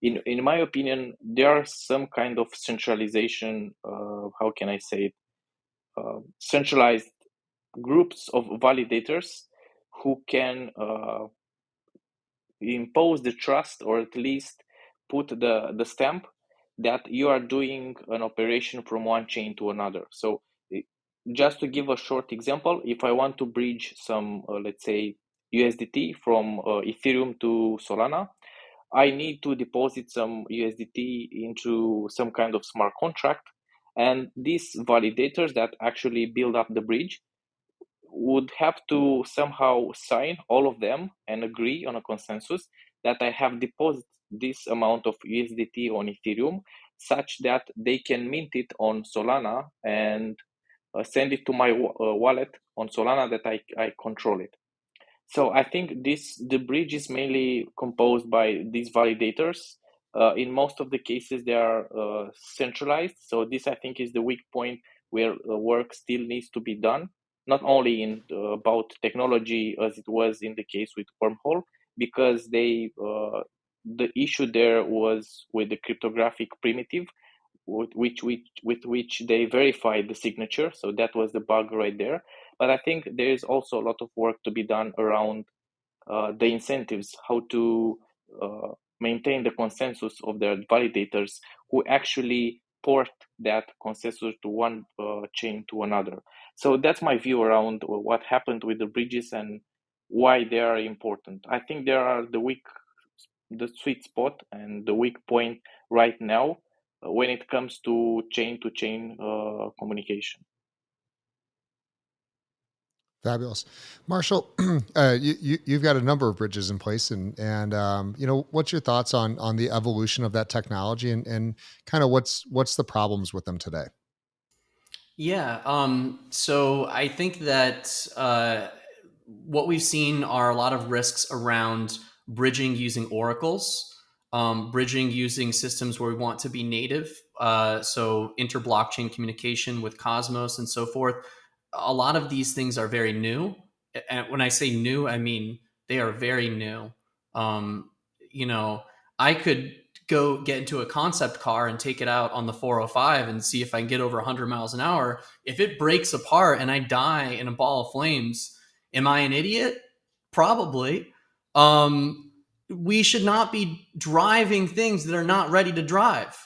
In my opinion, there are some kind of centralization, how can I say it, centralized groups of validators who can impose the trust or at least put the stamp that you are doing an operation from one chain to another. So just to give a short example, if I want to bridge some, let's say, USDT from Ethereum to Solana, I need to deposit some USDT into some kind of smart contract. And these validators that actually build up the bridge would have to somehow sign all of them and agree on a consensus that I have deposited this amount of USDT on Ethereum such that they can mint it on Solana and send it to my wallet on Solana that I control it. So I think the bridge is mainly composed by these validators. In most of the cases, they are centralized. So this, I think, is the weak point where work still needs to be done, not only in about technology as it was in the case with Wormhole, because they the issue there was with the cryptographic primitive with which they verified the signature. So that was the bug right there. But I think there is also a lot of work to be done around the incentives, how to maintain the consensus of their validators who actually port that consensus to one chain to another. So that's my view around what happened with the bridges and why they are important. I think there are the sweet spot and the weak point right now when it comes to chain-to-chain communication. Fabulous, Marshall. You've got a number of bridges in place, and what's your thoughts on the evolution of that technology, and kind of what's the problems with them today? Yeah. So I think that what we've seen are a lot of risks around bridging using oracles, bridging using systems where we want to be native. So inter-blockchain communication with Cosmos and so forth. A lot of these things are very new. And when I say new, I mean they are very new. I could go get into a concept car and take it out on the 405 and see if I can get over 100 miles an hour. If it breaks apart and I die in a ball of flames, am I an idiot? Probably. We should not be driving things that are not ready to drive.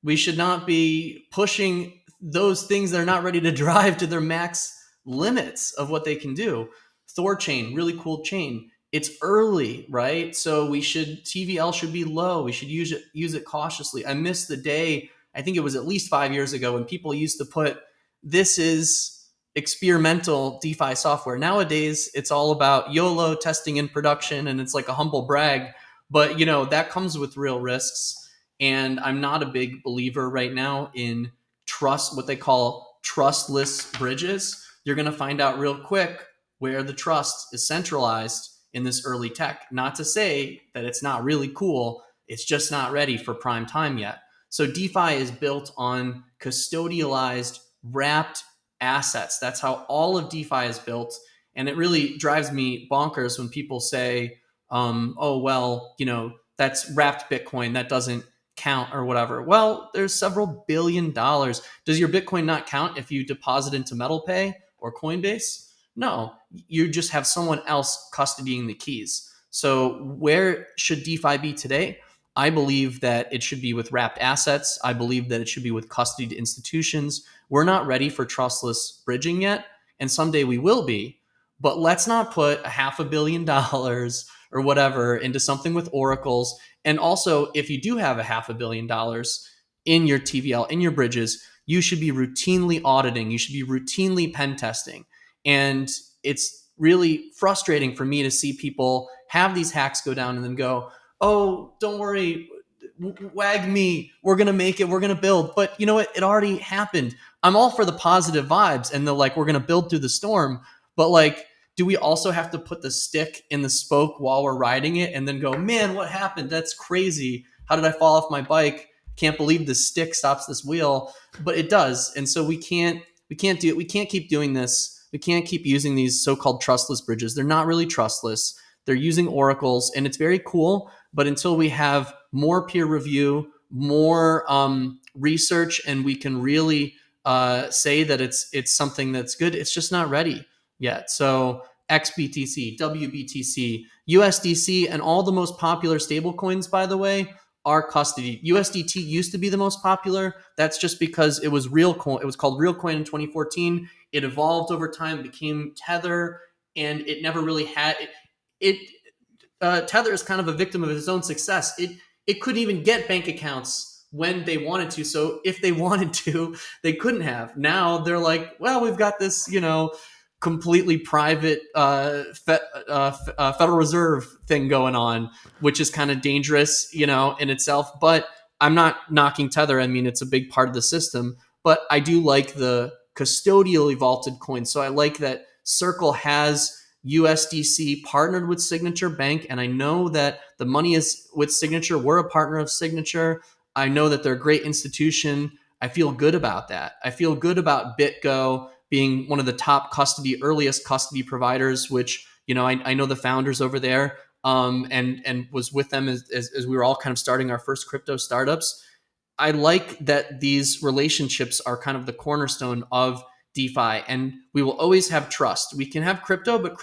We should not be pushing those things that are not ready to drive to their max limits of what they can do. Thorchain, really cool chain. It's early, right? So TVL should be low. We should use it cautiously. I miss the day, I think it was at least 5 years ago, when people used to put, this is experimental DeFi software. Nowadays, it's all about YOLO, testing in production, and it's like a humble brag. But that comes with real risks. And I'm not a big believer right now in what they call trustless bridges. You're going to find out real quick where the trust is centralized in this early tech. Not to say that it's not really cool. It's just not ready for prime time yet. So DeFi is built on custodialized, wrapped assets. That's how all of DeFi is built. And it really drives me bonkers when people say, that's wrapped Bitcoin. That doesn't count or whatever. Well, there's several $billion. Does your Bitcoin not count if you deposit into MetalPay or Coinbase? No, you just have someone else custodying the keys. So where should DeFi be today? I believe that it should be with wrapped assets. I believe that it should be with custodied institutions. We're not ready for trustless bridging yet, and someday we will be. But let's not put $500 million or whatever into something with oracles. And also, if you do have $500 million in your TVL, in your bridges, you should be routinely auditing. You should be routinely pen testing. And it's really frustrating for me to see people have these hacks go down and then go, oh, don't worry, wag me. We're going to make it. We're going to build. But you know what? It already happened. I'm all for the positive vibes and we're going to build through the storm. But do we also have to put the stick in the spoke while we're riding it and then go, man, what happened? That's crazy. How did I fall off my bike? Can't believe the stick stops this wheel. But it does. And so we can't do it. We can't keep doing this. We can't keep using these so-called trustless bridges. They're not really trustless. They're using oracles, and it's very cool. But until we have more peer review, more research, and we can really say that it's something that's good, it's just not ready yet. So XBTC, WBTC, USDC, and all the most popular stablecoins, by the way, are custody. USDT used to be the most popular. That's just because it was Realcoin. It was called Realcoin in 2014. It evolved over time, became Tether, and it never really had it. Tether is kind of a victim of its own success. It couldn't even get bank accounts when they wanted to. So if they wanted to, they couldn't have. Now they're like, well, we've got this, completely private Federal Reserve thing going on, which is kind of dangerous, in itself. But I'm not knocking Tether. I mean, it's a big part of the system. But I do like the custodially vaulted coins. So I like that Circle has USDC partnered with Signature Bank. And I know that the money is with Signature. We're a partner of Signature. I know that they're a great institution. I feel good about that. I feel good about BitGo being one of the top earliest custody providers, which, I know the founders over there. and was with them as we were all kind of starting our first crypto startups. I like that these relationships are kind of the cornerstone of DeFi, and we will always have trust. We can have crypto, but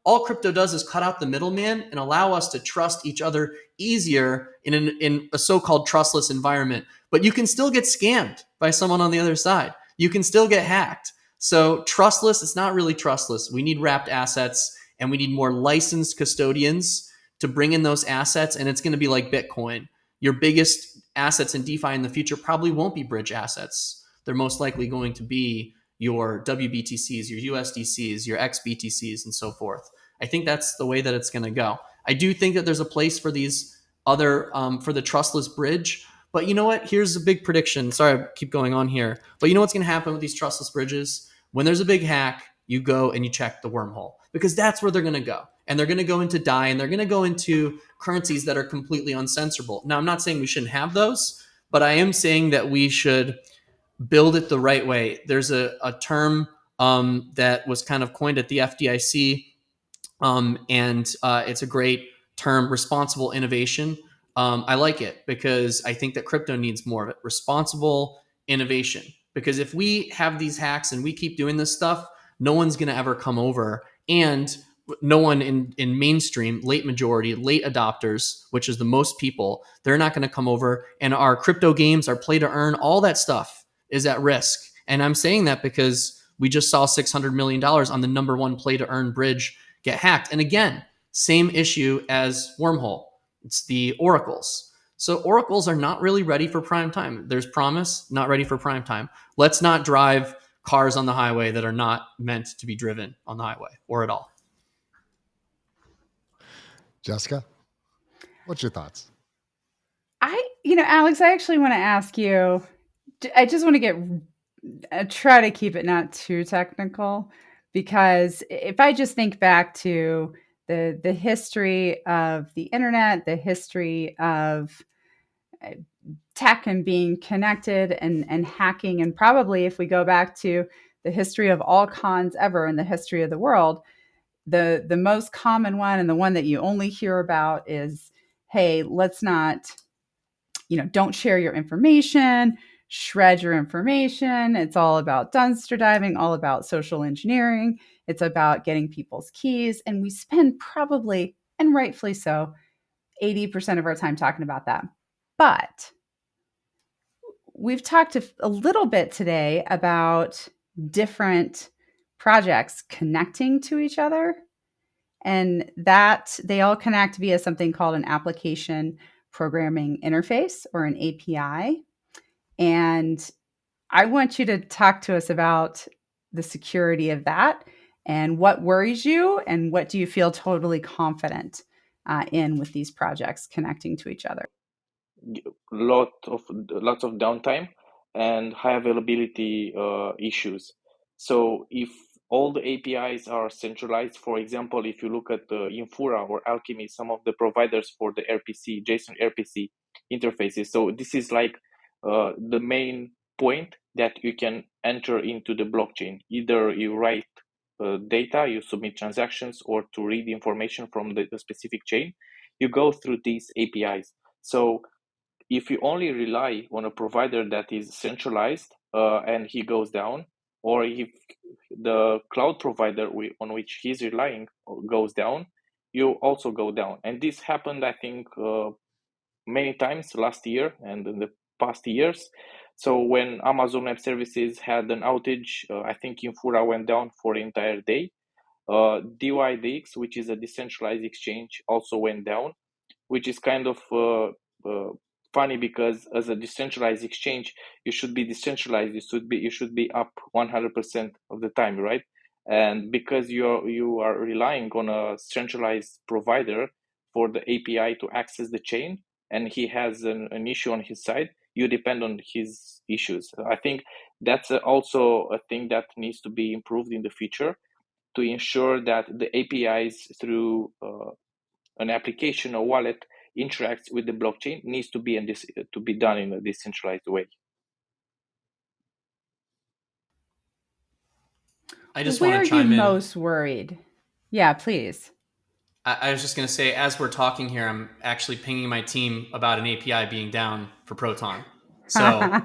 all crypto does is cut out the middleman and allow us to trust each other easier in a so-called trustless environment. But you can still get scammed by someone on the other side. You can still get hacked. So trustless, it's not really trustless. We need wrapped assets, and we need more licensed custodians to bring in those assets. And it's going to be like Bitcoin. Your biggest assets in DeFi in the future probably won't be bridge assets. They're most likely going to be your WBTCs, your USDCs, your XBTCs, and so forth. I think that's the way that it's going to go. I do think that there's a place for these other, for the trustless bridge. But you know what? Here's a big prediction. Sorry, I keep going on here. But you know what's going to happen with these trustless bridges? When there's a big hack, you go and you check the wormhole, because that's where they're going to go. And they're going to go into DAI, and they're going to go into currencies that are completely uncensorable. Now, I'm not saying we shouldn't have those, but I am saying that we should build it the right way. There's a term that was kind of coined at the FDIC, and it's a great term, responsible innovation. I like it because I think that crypto needs more of it, responsible innovation. Because if we have these hacks and we keep doing this stuff, no one's going to ever come over. And no one in mainstream, late majority, late adopters, which is the most people, they're not going to come over. And our crypto games, our play to earn, all that stuff is at risk. And I'm saying that because we just saw $600 million on the number one play to earn bridge get hacked. And again, same issue as Wormhole. It's the oracles. So oracles are not really ready for prime time. There's promise, not ready for prime time. Let's not drive cars on the highway that are not meant to be driven on the highway or at all. Jessica, what's your thoughts? Alex, I actually want to ask you, I just want to try to keep it not too technical, because if I just think back to the history of the internet, the history of tech and being connected and hacking, and probably if we go back to the history of all cons ever in the history of the world, the most common one and the one that you only hear about is, hey, let's not, don't share your information, shred your information. It's all about dumpster diving, all about social engineering. It's about getting people's keys. And we spend probably, and rightfully so, 80% of our time talking about that. But we've talked a little bit today about different projects connecting to each other, and that they all connect via something called an application programming interface, or an API. And I want you to talk to us about the security of that and what worries you and what do you feel totally confident in with these projects connecting to each other. Lots of downtime and high availability issues. So if all the APIs are centralized, for example, if you look at Infura or Alchemy, some of the providers for the RPC, JSON RPC interfaces. So this is like the main point that you can enter into the blockchain. Either you write data, you submit transactions, or to read information from the specific chain, you go through these APIs. So if you only rely on a provider that is centralized and he goes down, or if the cloud provider on which he's relying goes down, you also go down. And this happened, I think, many times last year and in the past years. So when Amazon Web Services had an outage, I think Infura went down for the entire day. DYDX, which is a decentralized exchange, also went down, which is kind of funny, because as a decentralized exchange, you should be decentralized. You should be up 100% of the time, right? And because you are relying on a centralized provider for the API to access the chain, and he has an issue on his side, you depend on his issues. I think that's also a thing that needs to be improved in the future, to ensure that the APIs through an application or wallet interacts with the blockchain needs to be done in a decentralized way. I just Where want to chime in. Most worried? Yeah, please. I was just going to say, as we're talking here, I'm actually pinging my team about an API being down for Proton. So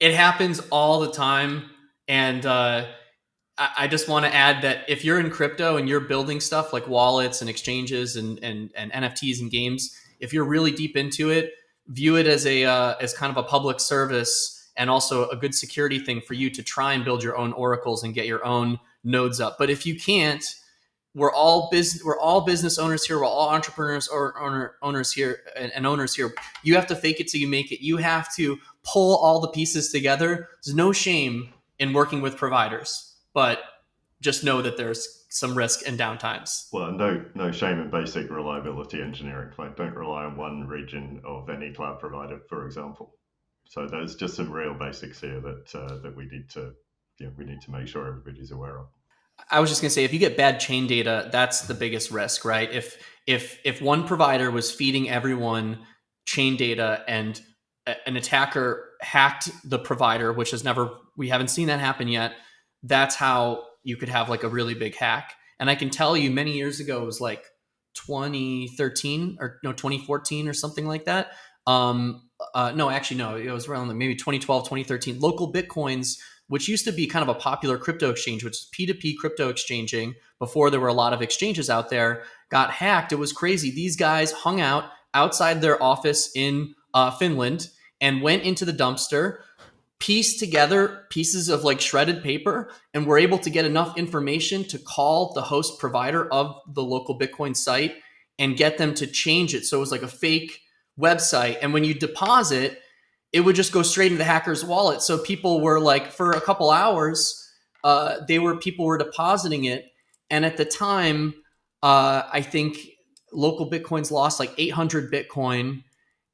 it happens all the time. And I just want to add that if you're in crypto and you're building stuff like wallets and exchanges and NFTs and games, if you're really deep into it, view it as as kind of a public service and also a good security thing for you to try and build your own oracles and get your own nodes up. But if you can't, we're all business owners here. We're all entrepreneurs or owners here and owners here. You have to fake it till you make it. You have to pull all the pieces together. There's no shame in working with providers, but just know that there's some risk and downtimes. Well, no shame in basic reliability engineering. Like, don't rely on one region of any cloud provider, for example. So there's just some real basics here that we need to make sure everybody's aware of. I was just going to say, if you get bad chain data, that's the biggest risk, right? If one provider was feeding everyone chain data and an attacker hacked the provider, which we haven't seen that happen yet, that's how you could have like a really big hack. And I can tell you many years ago, it was like 2013 or no, 2014 or something like that. No, it was around maybe 2012, 2013. Local Bitcoins, which used to be kind of a popular crypto exchange, which is P2P crypto exchanging before there were a lot of exchanges out there, got hacked. It was crazy. These guys hung out outside their office in Finland and went into the dumpster, pieced together pieces of like shredded paper, and were able to get enough information to call the host provider of the local Bitcoin site and get them to change it. So it was like a fake website. And when you deposit, it would just go straight into the hacker's wallet. So people were like, for a couple hours, people were depositing it. And at the time, I think local Bitcoins lost like 800 Bitcoin,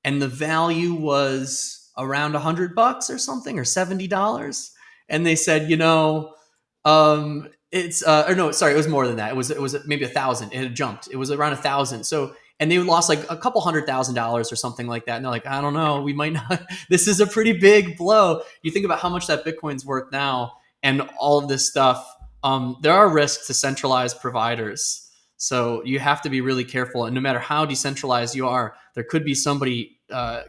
and the value was around $100 or something, or $70. And they said, it was more than that. It was maybe 1,000. It had jumped. It was around 1,000. So, and they lost like a couple $100,000 or something like that. And they're like, I don't know, we might not. This is a pretty big blow. You think about how much that Bitcoin's worth now and all of this stuff. There are risks to centralized providers. So you have to be really careful. And no matter how decentralized you are, there could be somebody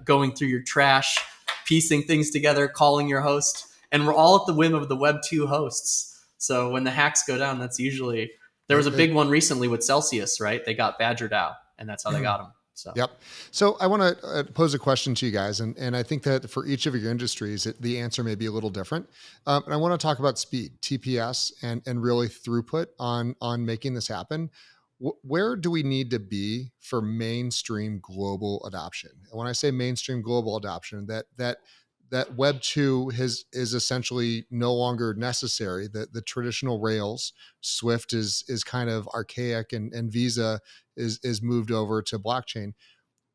going through your trash, piecing things together, calling your host. And we're all at the whim of the Web2 hosts. So when the hacks go down, that's usually, there was a big one recently with Celsius, right? They got badgered out. And that's how they got them. So. Yep. So I want to pose a question to you guys. And I think that for each of your industries, the answer may be a little different. And I want to talk about speed, TPS, and really throughput on making this happen. Where do we need to be for mainstream global adoption? And when I say mainstream global adoption, that Web 2 is essentially no longer necessary. The traditional Rails, Swift is kind of archaic, and Visa is moved over to blockchain.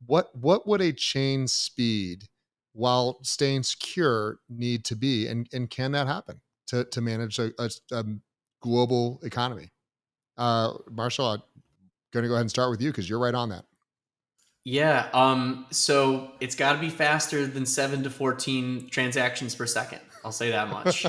What would a chain speed while staying secure need to be, and can that happen to manage a global economy? Marshall, I'm going to go ahead and start with you because you're right on that. Yeah. So it's got to be faster than 7 to 14 transactions per second. I'll say that much.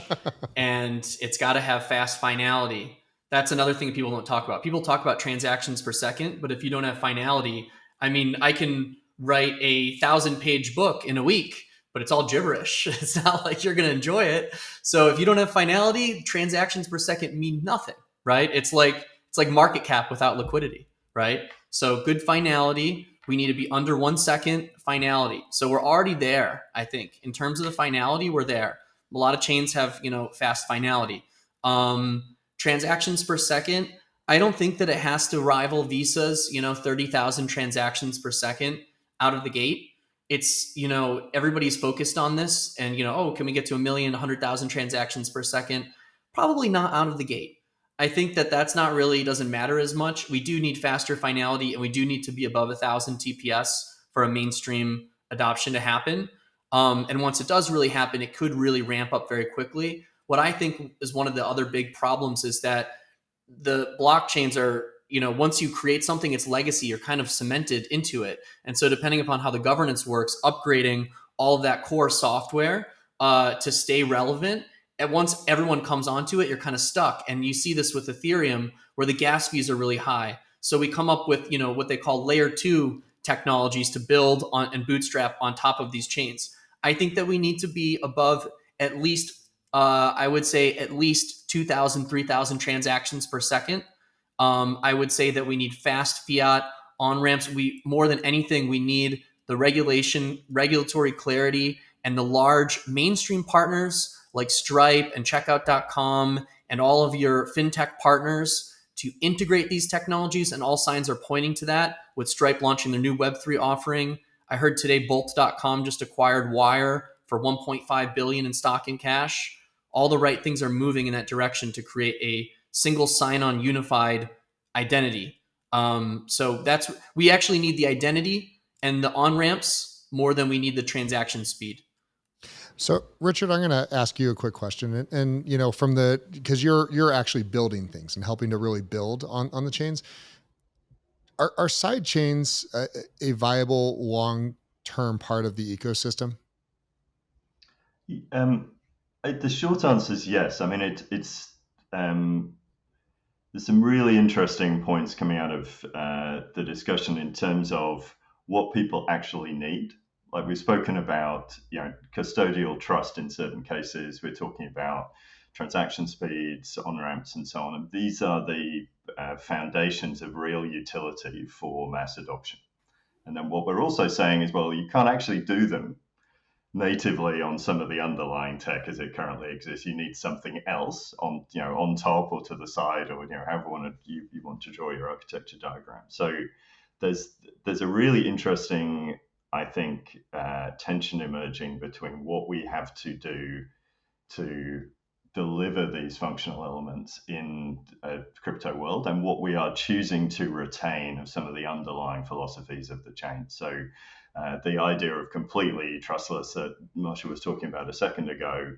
And it's got to have fast finality. That's another thing people don't talk about. People talk about transactions per second, but if you don't have finality, I mean, I can write a 1,000-page book in a week, but it's all gibberish. It's not like you're going to enjoy it. So if you don't have finality, transactions per second mean nothing, right? It's like market cap without liquidity, right? So good finality. We need to be under 1 second finality. So we're already there, I think. In terms of the finality, we're there. A lot of chains have, fast finality. Transactions per second, I don't think that it has to rival Visa's, 30,000 transactions per second out of the gate. It's, everybody's focused on this and, can we get to 1 million, 100,000 transactions per second? Probably not out of the gate. I think that that's not really, doesn't matter as much. We do need faster finality, and we do need to be above 1,000 TPS for a mainstream adoption to happen. And once it does really happen, it could really ramp up very quickly. What I think is one of the other big problems is that the blockchains are, once you create something, its legacy, you're kind of cemented into it. And so depending upon how the governance works, upgrading all of that core software to stay relevant, and once everyone comes onto it, you're kind of stuck. And you see this with Ethereum, where the gas fees are really high. So we come up with, what they call layer 2 technologies to build on and bootstrap on top of these chains. I think that we need to be above at least, I would say at least 2,000, 3,000 transactions per second. I would say that we need fast fiat on ramps. More than anything, we need the regulatory clarity, and the large mainstream partners like Stripe and Checkout.com and all of your fintech partners to integrate these technologies. And all signs are pointing to that, with Stripe launching their new Web3 offering. I heard today Bolt.com just acquired Wire for $1.5 billion in stock and cash. All the right things are moving in that direction to create a single sign-on unified identity. So we actually need the identity and the on-ramps more than we need the transaction speed. So, Richard, I'm going to ask you a quick question, and because you're actually building things and helping to really build on the chains. Are side chains a viable long-term part of the ecosystem? The short answer is yes. I mean, it's there's some really interesting points coming out of the discussion in terms of what people actually need. Like we've spoken about, custodial trust in certain cases. We're talking about transaction speeds, on-ramps, and so on. And these are the foundations of real utility for mass adoption. And then what we're also saying is, well, you can't actually do them natively on some of the underlying tech as it currently exists. You need something else on top or to the side, or however you want to draw your architecture diagram. So there's a really interesting, I think, tension emerging between what we have to do to deliver these functional elements in a crypto world and what we are choosing to retain of some of the underlying philosophies of the chain. So the idea of completely trustless that Marshall was talking about a second ago,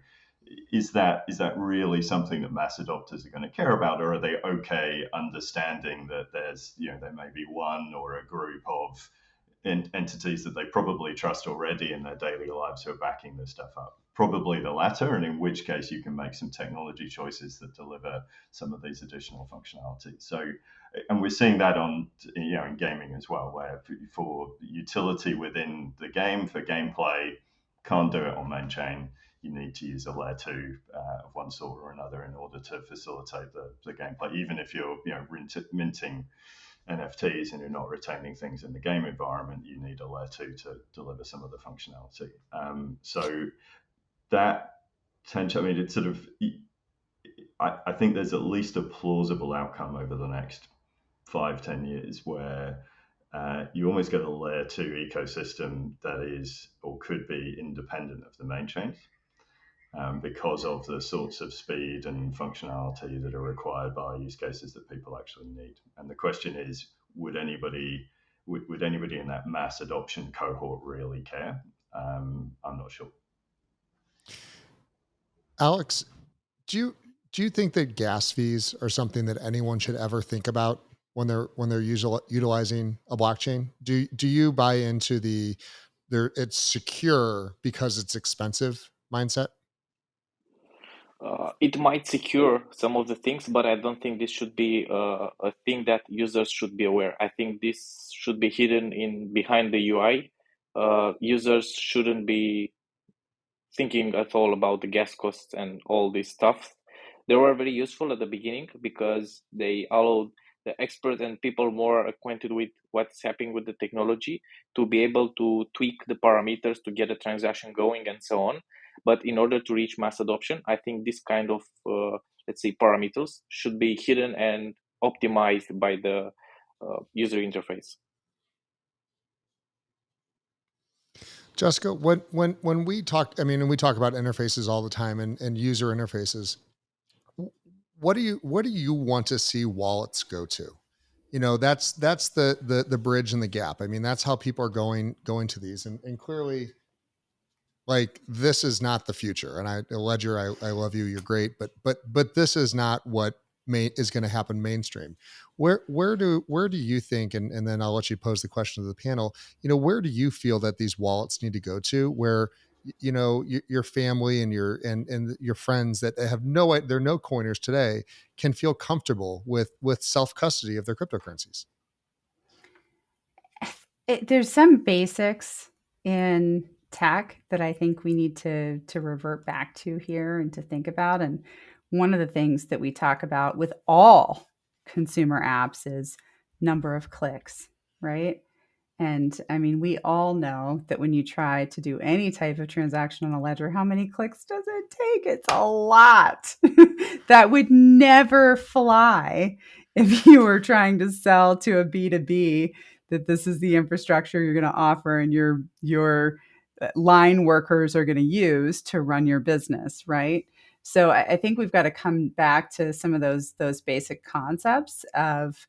is that really something that mass adopters are going to care about, or are they okay understanding that there's there may be one or a group of entities that they probably trust already in their daily lives who are backing this stuff up? Probably the latter, and in which case you can make some technology choices that deliver some of these additional functionalities. So, and we're seeing that on in gaming as well, where for utility within the game, for gameplay, can't do it on main chain. You need to use a layer 2 of one sort or another in order to facilitate the gameplay, even if you're minting NFTs and you're not retaining things in the game environment. You need a layer 2 to deliver some of the functionality. So that tension, I mean, it's sort of, I think there's at least a plausible outcome over the next 5-10 years where you almost get a layer 2 ecosystem that is or could be independent of the main chains. Because of the sorts of speed and functionality that are required by use cases that people actually need. And the question is, would anybody in that mass adoption cohort really care? I'm not sure. Alex, do you think that gas fees are something that anyone should ever think about when they're utilizing a blockchain? Do you buy into it's secure because it's expensive mindset? It might secure some of the things, but I don't think this should be a thing that users should be aware. I think this should be hidden behind the UI. Users shouldn't be thinking at all about the gas costs and all this stuff. They were very useful at the beginning because they allowed the experts and people more acquainted with what's happening with the technology to be able to tweak the parameters to get a transaction going and so on. But in order to reach mass adoption, I think this kind of, let's say, parameters should be hidden and optimized by the user interface. Jessica, when we talk, I mean, and we talk about interfaces all the time and user interfaces, what do you want to see wallets go to? That's the bridge and the gap. I mean, that's how people are going to these, and clearly, like, this is not the future. And Ledger, I love you, you're great, but this is not what is going to happen mainstream. Where do you think, and then I'll let you pose the question to the panel, where do you feel that these wallets need to go to, where your family and your friends that have they're no coiners today can feel comfortable with self-custody of their cryptocurrencies? There's some basics in tech that I think we need to revert back to here and to think about. And one of the things that we talk about with all consumer apps is number of clicks, right? And I mean, we all know that when you try to do any type of transaction on a ledger, how many clicks does it take? It's a lot. That would never fly if you were trying to sell to a B2B that this is the infrastructure you're going to offer and your line workers are going to use to run your business, right? So I think we've got to come back to some of those basic concepts of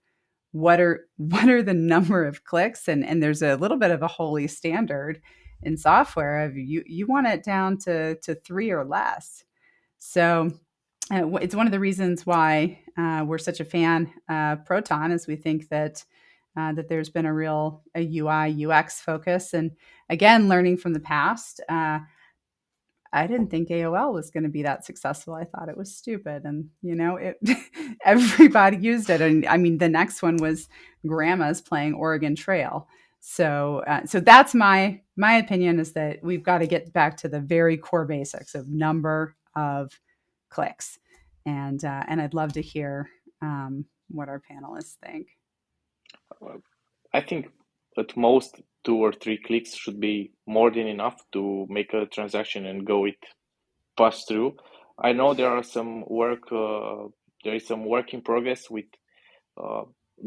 what are the number of clicks, and there's a little bit of a holy standard in software of you want it down to 3 or less. So it's one of the reasons why we're such a fan of Proton, is we think that that there's been a real UI UX focus. And again, learning from the past, I didn't think AOL was going to be that successful. I thought it was stupid, and everybody used it. And I mean, the next one was Grandma's playing Oregon Trail. So that's my opinion, is that we've got to get back to the very core basics of number of clicks, and I'd love to hear what our panelists think. I think at most 2 or 3 clicks should be more than enough to make a transaction and go it pass through. I know there is some work in progress with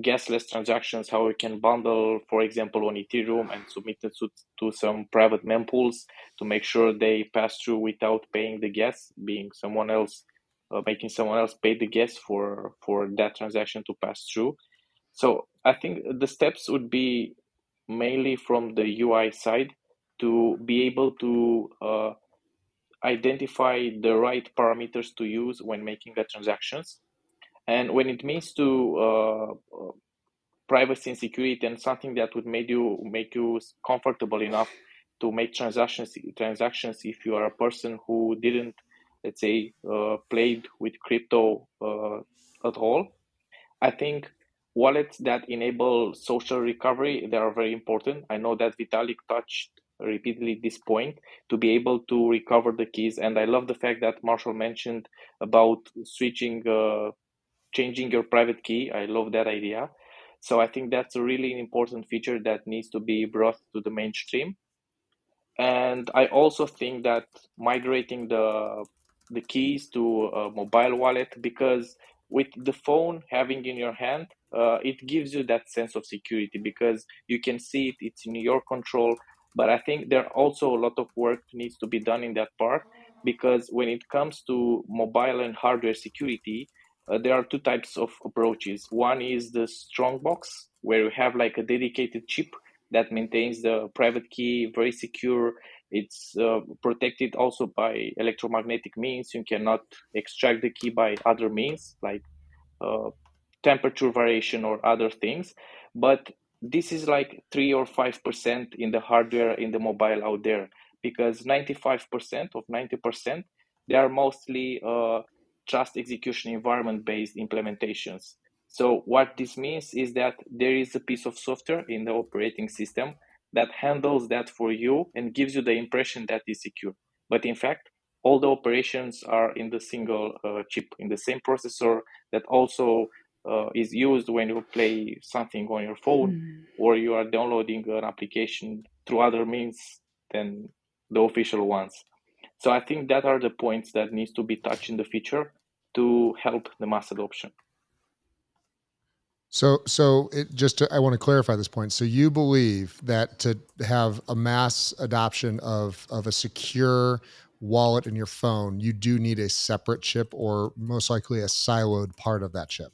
gasless transactions, how we can bundle, for example, on Ethereum and submit it to some private mempools to make sure they pass through without paying the gas, being someone else, making someone else pay the gas for that transaction to pass through. So I think the steps would be mainly from the UI side to be able to identify the right parameters to use when making the transactions. And when it means to privacy and security, and something that would make you comfortable enough to make transactions if you are a person who didn't, let's say, played with crypto at all. I think wallets that enable social recovery, they are very important. I know that Vitalik touched repeatedly this point, to be able to recover the keys. And I love the fact that Marshall mentioned about changing your private key. I love that idea. So I think that's a really important feature that needs to be brought to the mainstream. And I also think that migrating the keys to a mobile wallet, because with the phone having in your hand, it gives you that sense of security because you can see it, it's in your control. But I think there also a lot of work needs to be done in that part, because when it comes to mobile and hardware security, there are 2 types of approaches. One is the strong box, where you have like a dedicated chip that maintains the private key, very secure. It's protected also by electromagnetic means. You cannot extract the key by other means, like temperature variation or other things. But this is like 3 or 5% in the hardware, in the mobile out there, because 95% of 90%, they are mostly trust execution environment based implementations. So what this means is that there is a piece of software in the operating system that handles that for you and gives you the impression that is secure. But in fact, all the operations are in the single chip, in the same processor that also is used when you play something on your phone or you are downloading an application through other means than the official ones. So I think that are the points that needs to be touched in the future to help the mass adoption. So I want to clarify this point. So you believe that to have a mass adoption of a secure wallet in your phone, you do need a separate chip, or most likely a siloed part of that chip?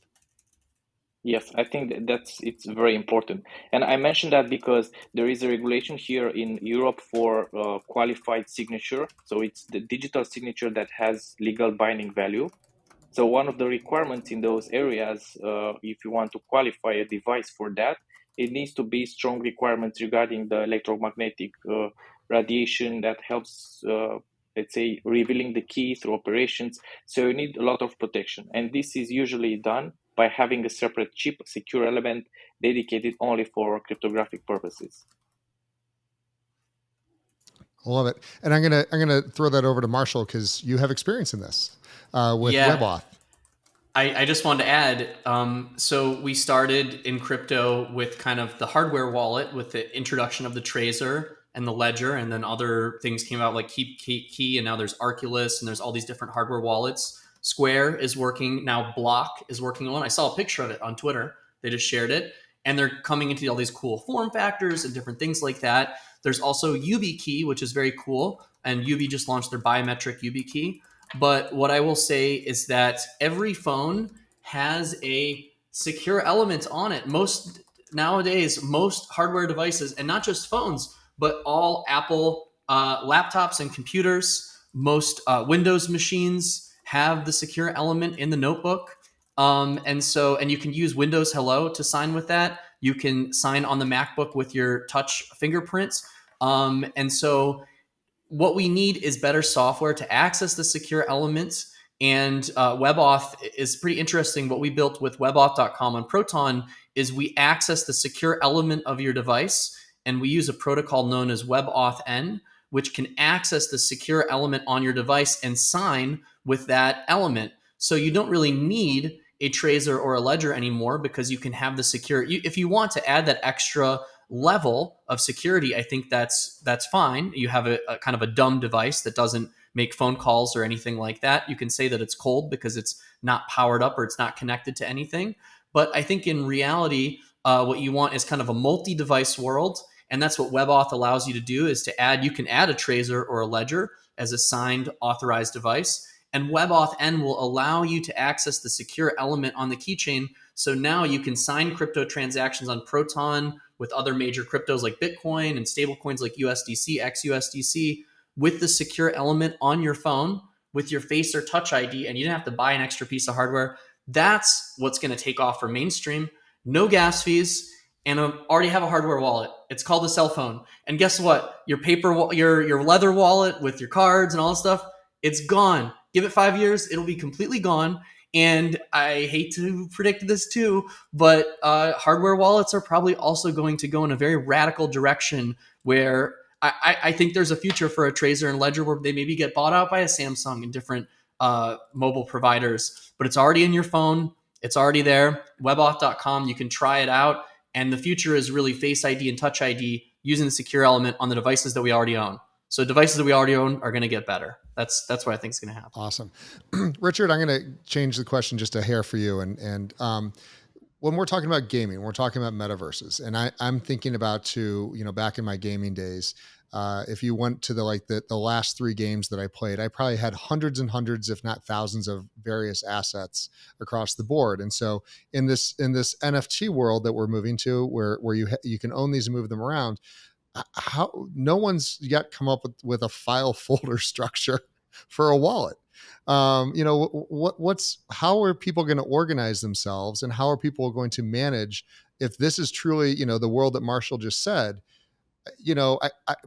Yes, I think it's very important. And I mentioned that because there is a regulation here in Europe for qualified signature. So it's the digital signature that has legal binding value. So one of the requirements in those areas, if you want to qualify a device for that, it needs to be strong requirements regarding the electromagnetic radiation that helps, let's say, revealing the key through operations. So you need a lot of protection. And this is usually done by having a separate chip, secure element dedicated only for cryptographic purposes. I love it. And I'm gonna throw that over to Marshall because you have experience in this with Yeah, WebAuth. I just wanted to add, so we started in crypto with kind of the hardware wallet with the introduction of the Trezor and the Ledger, and then other things came out like Key, and now there's Arculus, and there's all these different hardware wallets. Square is working now. Block is working on. I saw a picture of it on Twitter. They just shared it, and they're coming into all these cool form factors and different things like that. There's also YubiKey, which is very cool, and Yubi just launched their biometric YubiKey. But what I will say is that every phone has a secure element on it. Most hardware devices, and not just phones, but all Apple laptops and computers, most Windows machines have the secure element in the notebook. And you can use Windows Hello to sign with that. You can sign on the MacBook with your touch fingerprints. And so what we need is better software to access the secure elements. And WebAuth is pretty interesting. What we built with webauth.com on Proton is we access the secure element of your device, and we use a protocol known as WebAuthn, which can access the secure element on your device and sign with that element. So you don't really need a Trezor or a Ledger anymore because you can have the secure. If you want to add that extra level of security, I think that's fine. You have a kind of a dumb device that doesn't make phone calls or anything like that. You can say that it's cold because it's not powered up or it's not connected to anything. But I think in reality, what you want is kind of a multi-device world. And that's what WebAuth allows you to do, is to add, you can add a Trezor or a Ledger as a signed authorized device. And WebAuthn will allow you to access the secure element on the keychain. So now you can sign crypto transactions on Proton with other major cryptos like Bitcoin and stablecoins like USDC, XUSDC with the secure element on your phone with your face or touch ID, and you didn't have to buy an extra piece of hardware. That's what's going to take off for mainstream. No gas fees, and already have a hardware wallet. It's called a cell phone. And guess what? Your your leather wallet with your cards and all that stuff, it's gone. Give it 5 years, it'll be completely gone. And I hate to predict this too, but hardware wallets are probably also going to go in a very radical direction where I think there's a future for a Trezor and Ledger where they maybe get bought out by a Samsung and different mobile providers. But it's already in your phone. It's already there. Webauth.com, you can try it out. And the future is really Face ID and Touch ID using the secure element on the devices that we already own. So devices that we already own are going to get better. That's what I think is going to happen. Awesome. Richard, I'm going to change the question just a hair for you. And when we're talking about gaming, we're talking about metaverses. And I'm thinking about back in my gaming days, if you went to the last 3 games that I played, I probably had hundreds and hundreds, if not thousands, of various assets across the board. And so in this NFT world that we're moving to, where you can own these and move them around, how no one's yet come up with a file folder structure for a wallet. How are people going to organize themselves, and how are people going to manage if this is truly, the world that Marshall just said?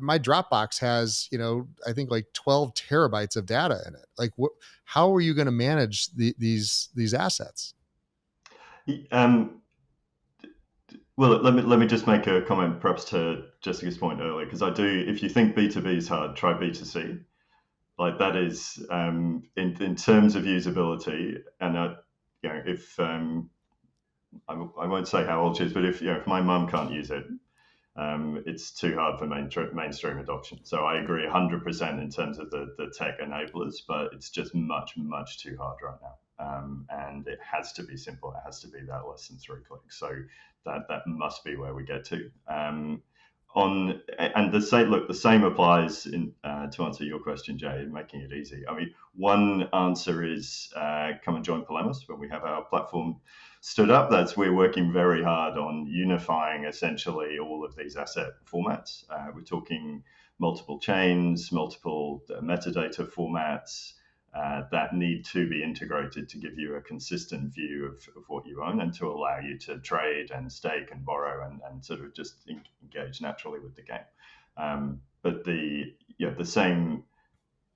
My Dropbox has, I think like 12 terabytes of data in it. Like, how are you going to manage these assets? Well, let me just make a comment, perhaps to Jessica's point earlier, because if you think B2B is hard, try B2C. Like that is, in terms of usability, and if I won't say how old she is, but if my mum can't use it, it's too hard for mainstream adoption. So I agree 100% in terms of the tech enablers, but it's just much, much too hard right now. And it has to be simple. It has to be that less than 3 clicks. So that must be where we get to. The same applies to answer your question, Jay, in making it easy. I mean, one answer is come and join Polemos when we have our platform stood up. We're working very hard on unifying essentially all of these asset formats. We're talking multiple chains, multiple metadata formats that need to be integrated to give you a consistent view of what you own and to allow you to trade and stake and borrow and sort of just engage naturally with the game. But the same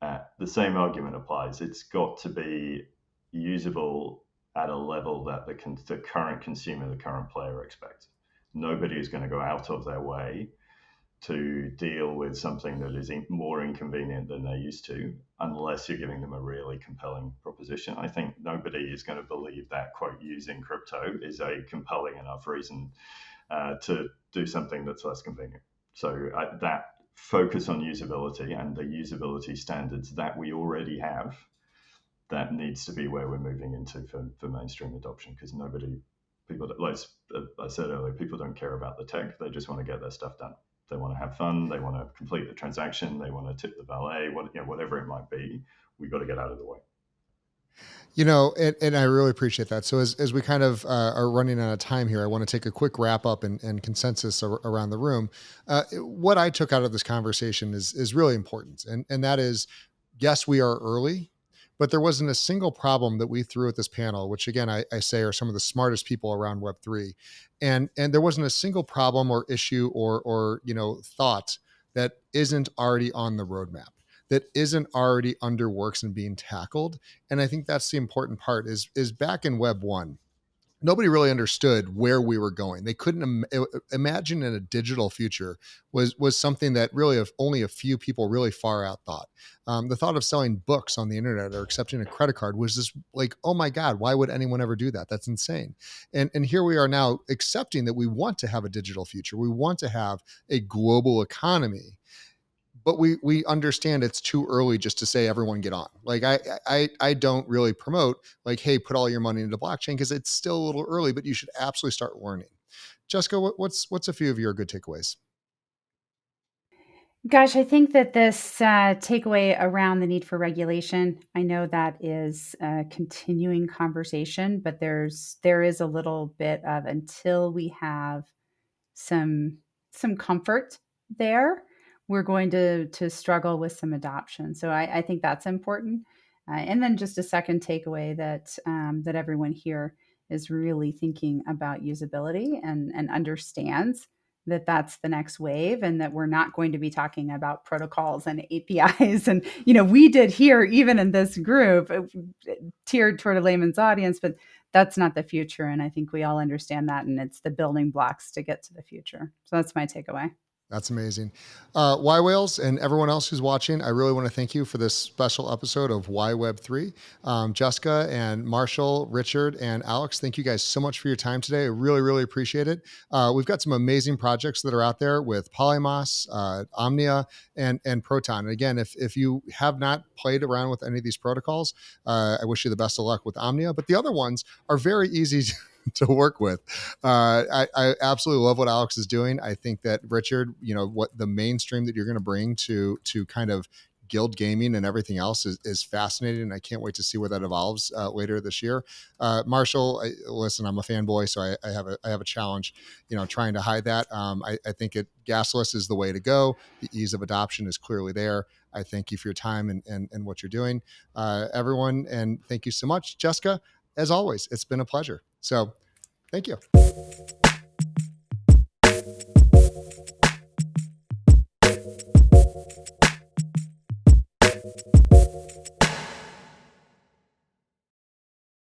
argument applies. It's got to be usable at a level that the current consumer, the current player expects. Nobody is going to go out of their way to deal with something that is more inconvenient than they used to, unless you're giving them a really compelling proposition. I think nobody is going to believe that, quote, using crypto is a compelling enough reason to do something that's less convenient. So that focus on usability and the usability standards that we already have, that needs to be where we're moving into for mainstream adoption, because people, like I said earlier, people don't care about the tech. They just want to get their stuff done. They want to have fun. They want to complete the transaction. They want to tip the valet, whatever it might be. We've got to get out of the way. And I really appreciate that. So as we kind of are running out of time here, I want to take a quick wrap up and consensus around the room. What I took out of this conversation is really important. And that is, yes, we are early, but there wasn't a single problem that we threw at this panel, which again, I say are some of the smartest people around Web3. And there wasn't a single problem or issue or thought that isn't already on the roadmap, that isn't already under works and being tackled. And I think that's the important part is back in Web 1, nobody really understood where we were going. They couldn't imagine in a digital future was something that really only a few people really far out thought. The thought of selling books on the internet or accepting a credit card was just like, oh my God, why would anyone ever do that? That's insane. And here we are now accepting that we want to have a digital future. We want to have a global economy. But we understand it's too early just to say everyone get on. Like I don't really promote like, hey, put all your money into blockchain, because it's still a little early, but you should absolutely start learning. Jessica, what's a few of your good takeaways? Gosh, I think that this takeaway around the need for regulation, I know that is a continuing conversation, but there is a little bit of, until we have some comfort there, we're going to struggle with some adoption. So I think that's important. And then just a second takeaway that everyone here is really thinking about usability and understands that that's the next wave, and that we're not going to be talking about protocols and APIs. And, we did here, even in this group, tiered toward a layman's audience, but that's not the future. And I think we all understand that. And it's the building blocks to get to the future. So that's my takeaway. That's amazing. yWhales and everyone else who's watching, I really want to thank you for this special episode of yWeb3. Jessica and Marshall, Richard, and Alex, thank you guys so much for your time today. I really, really appreciate it. We've got some amazing projects that are out there with Polemos, Omnia, and Proton. And again, if you have not played around with any of these protocols, I wish you the best of luck with Omnia. But the other ones are very easy to work with. I absolutely love what Alex is doing. I think that Richard, what the mainstream that you're going to bring to kind of guild gaming and everything else is fascinating. And I can't wait to see where that evolves later this year. Marshall, listen, I'm a fanboy, so I have a challenge, trying to hide that. I think gasless is the way to go. The ease of adoption is clearly there. I thank you for your time and what you're doing, everyone. And thank you so much, Jessica. As always, it's been a pleasure. So thank you.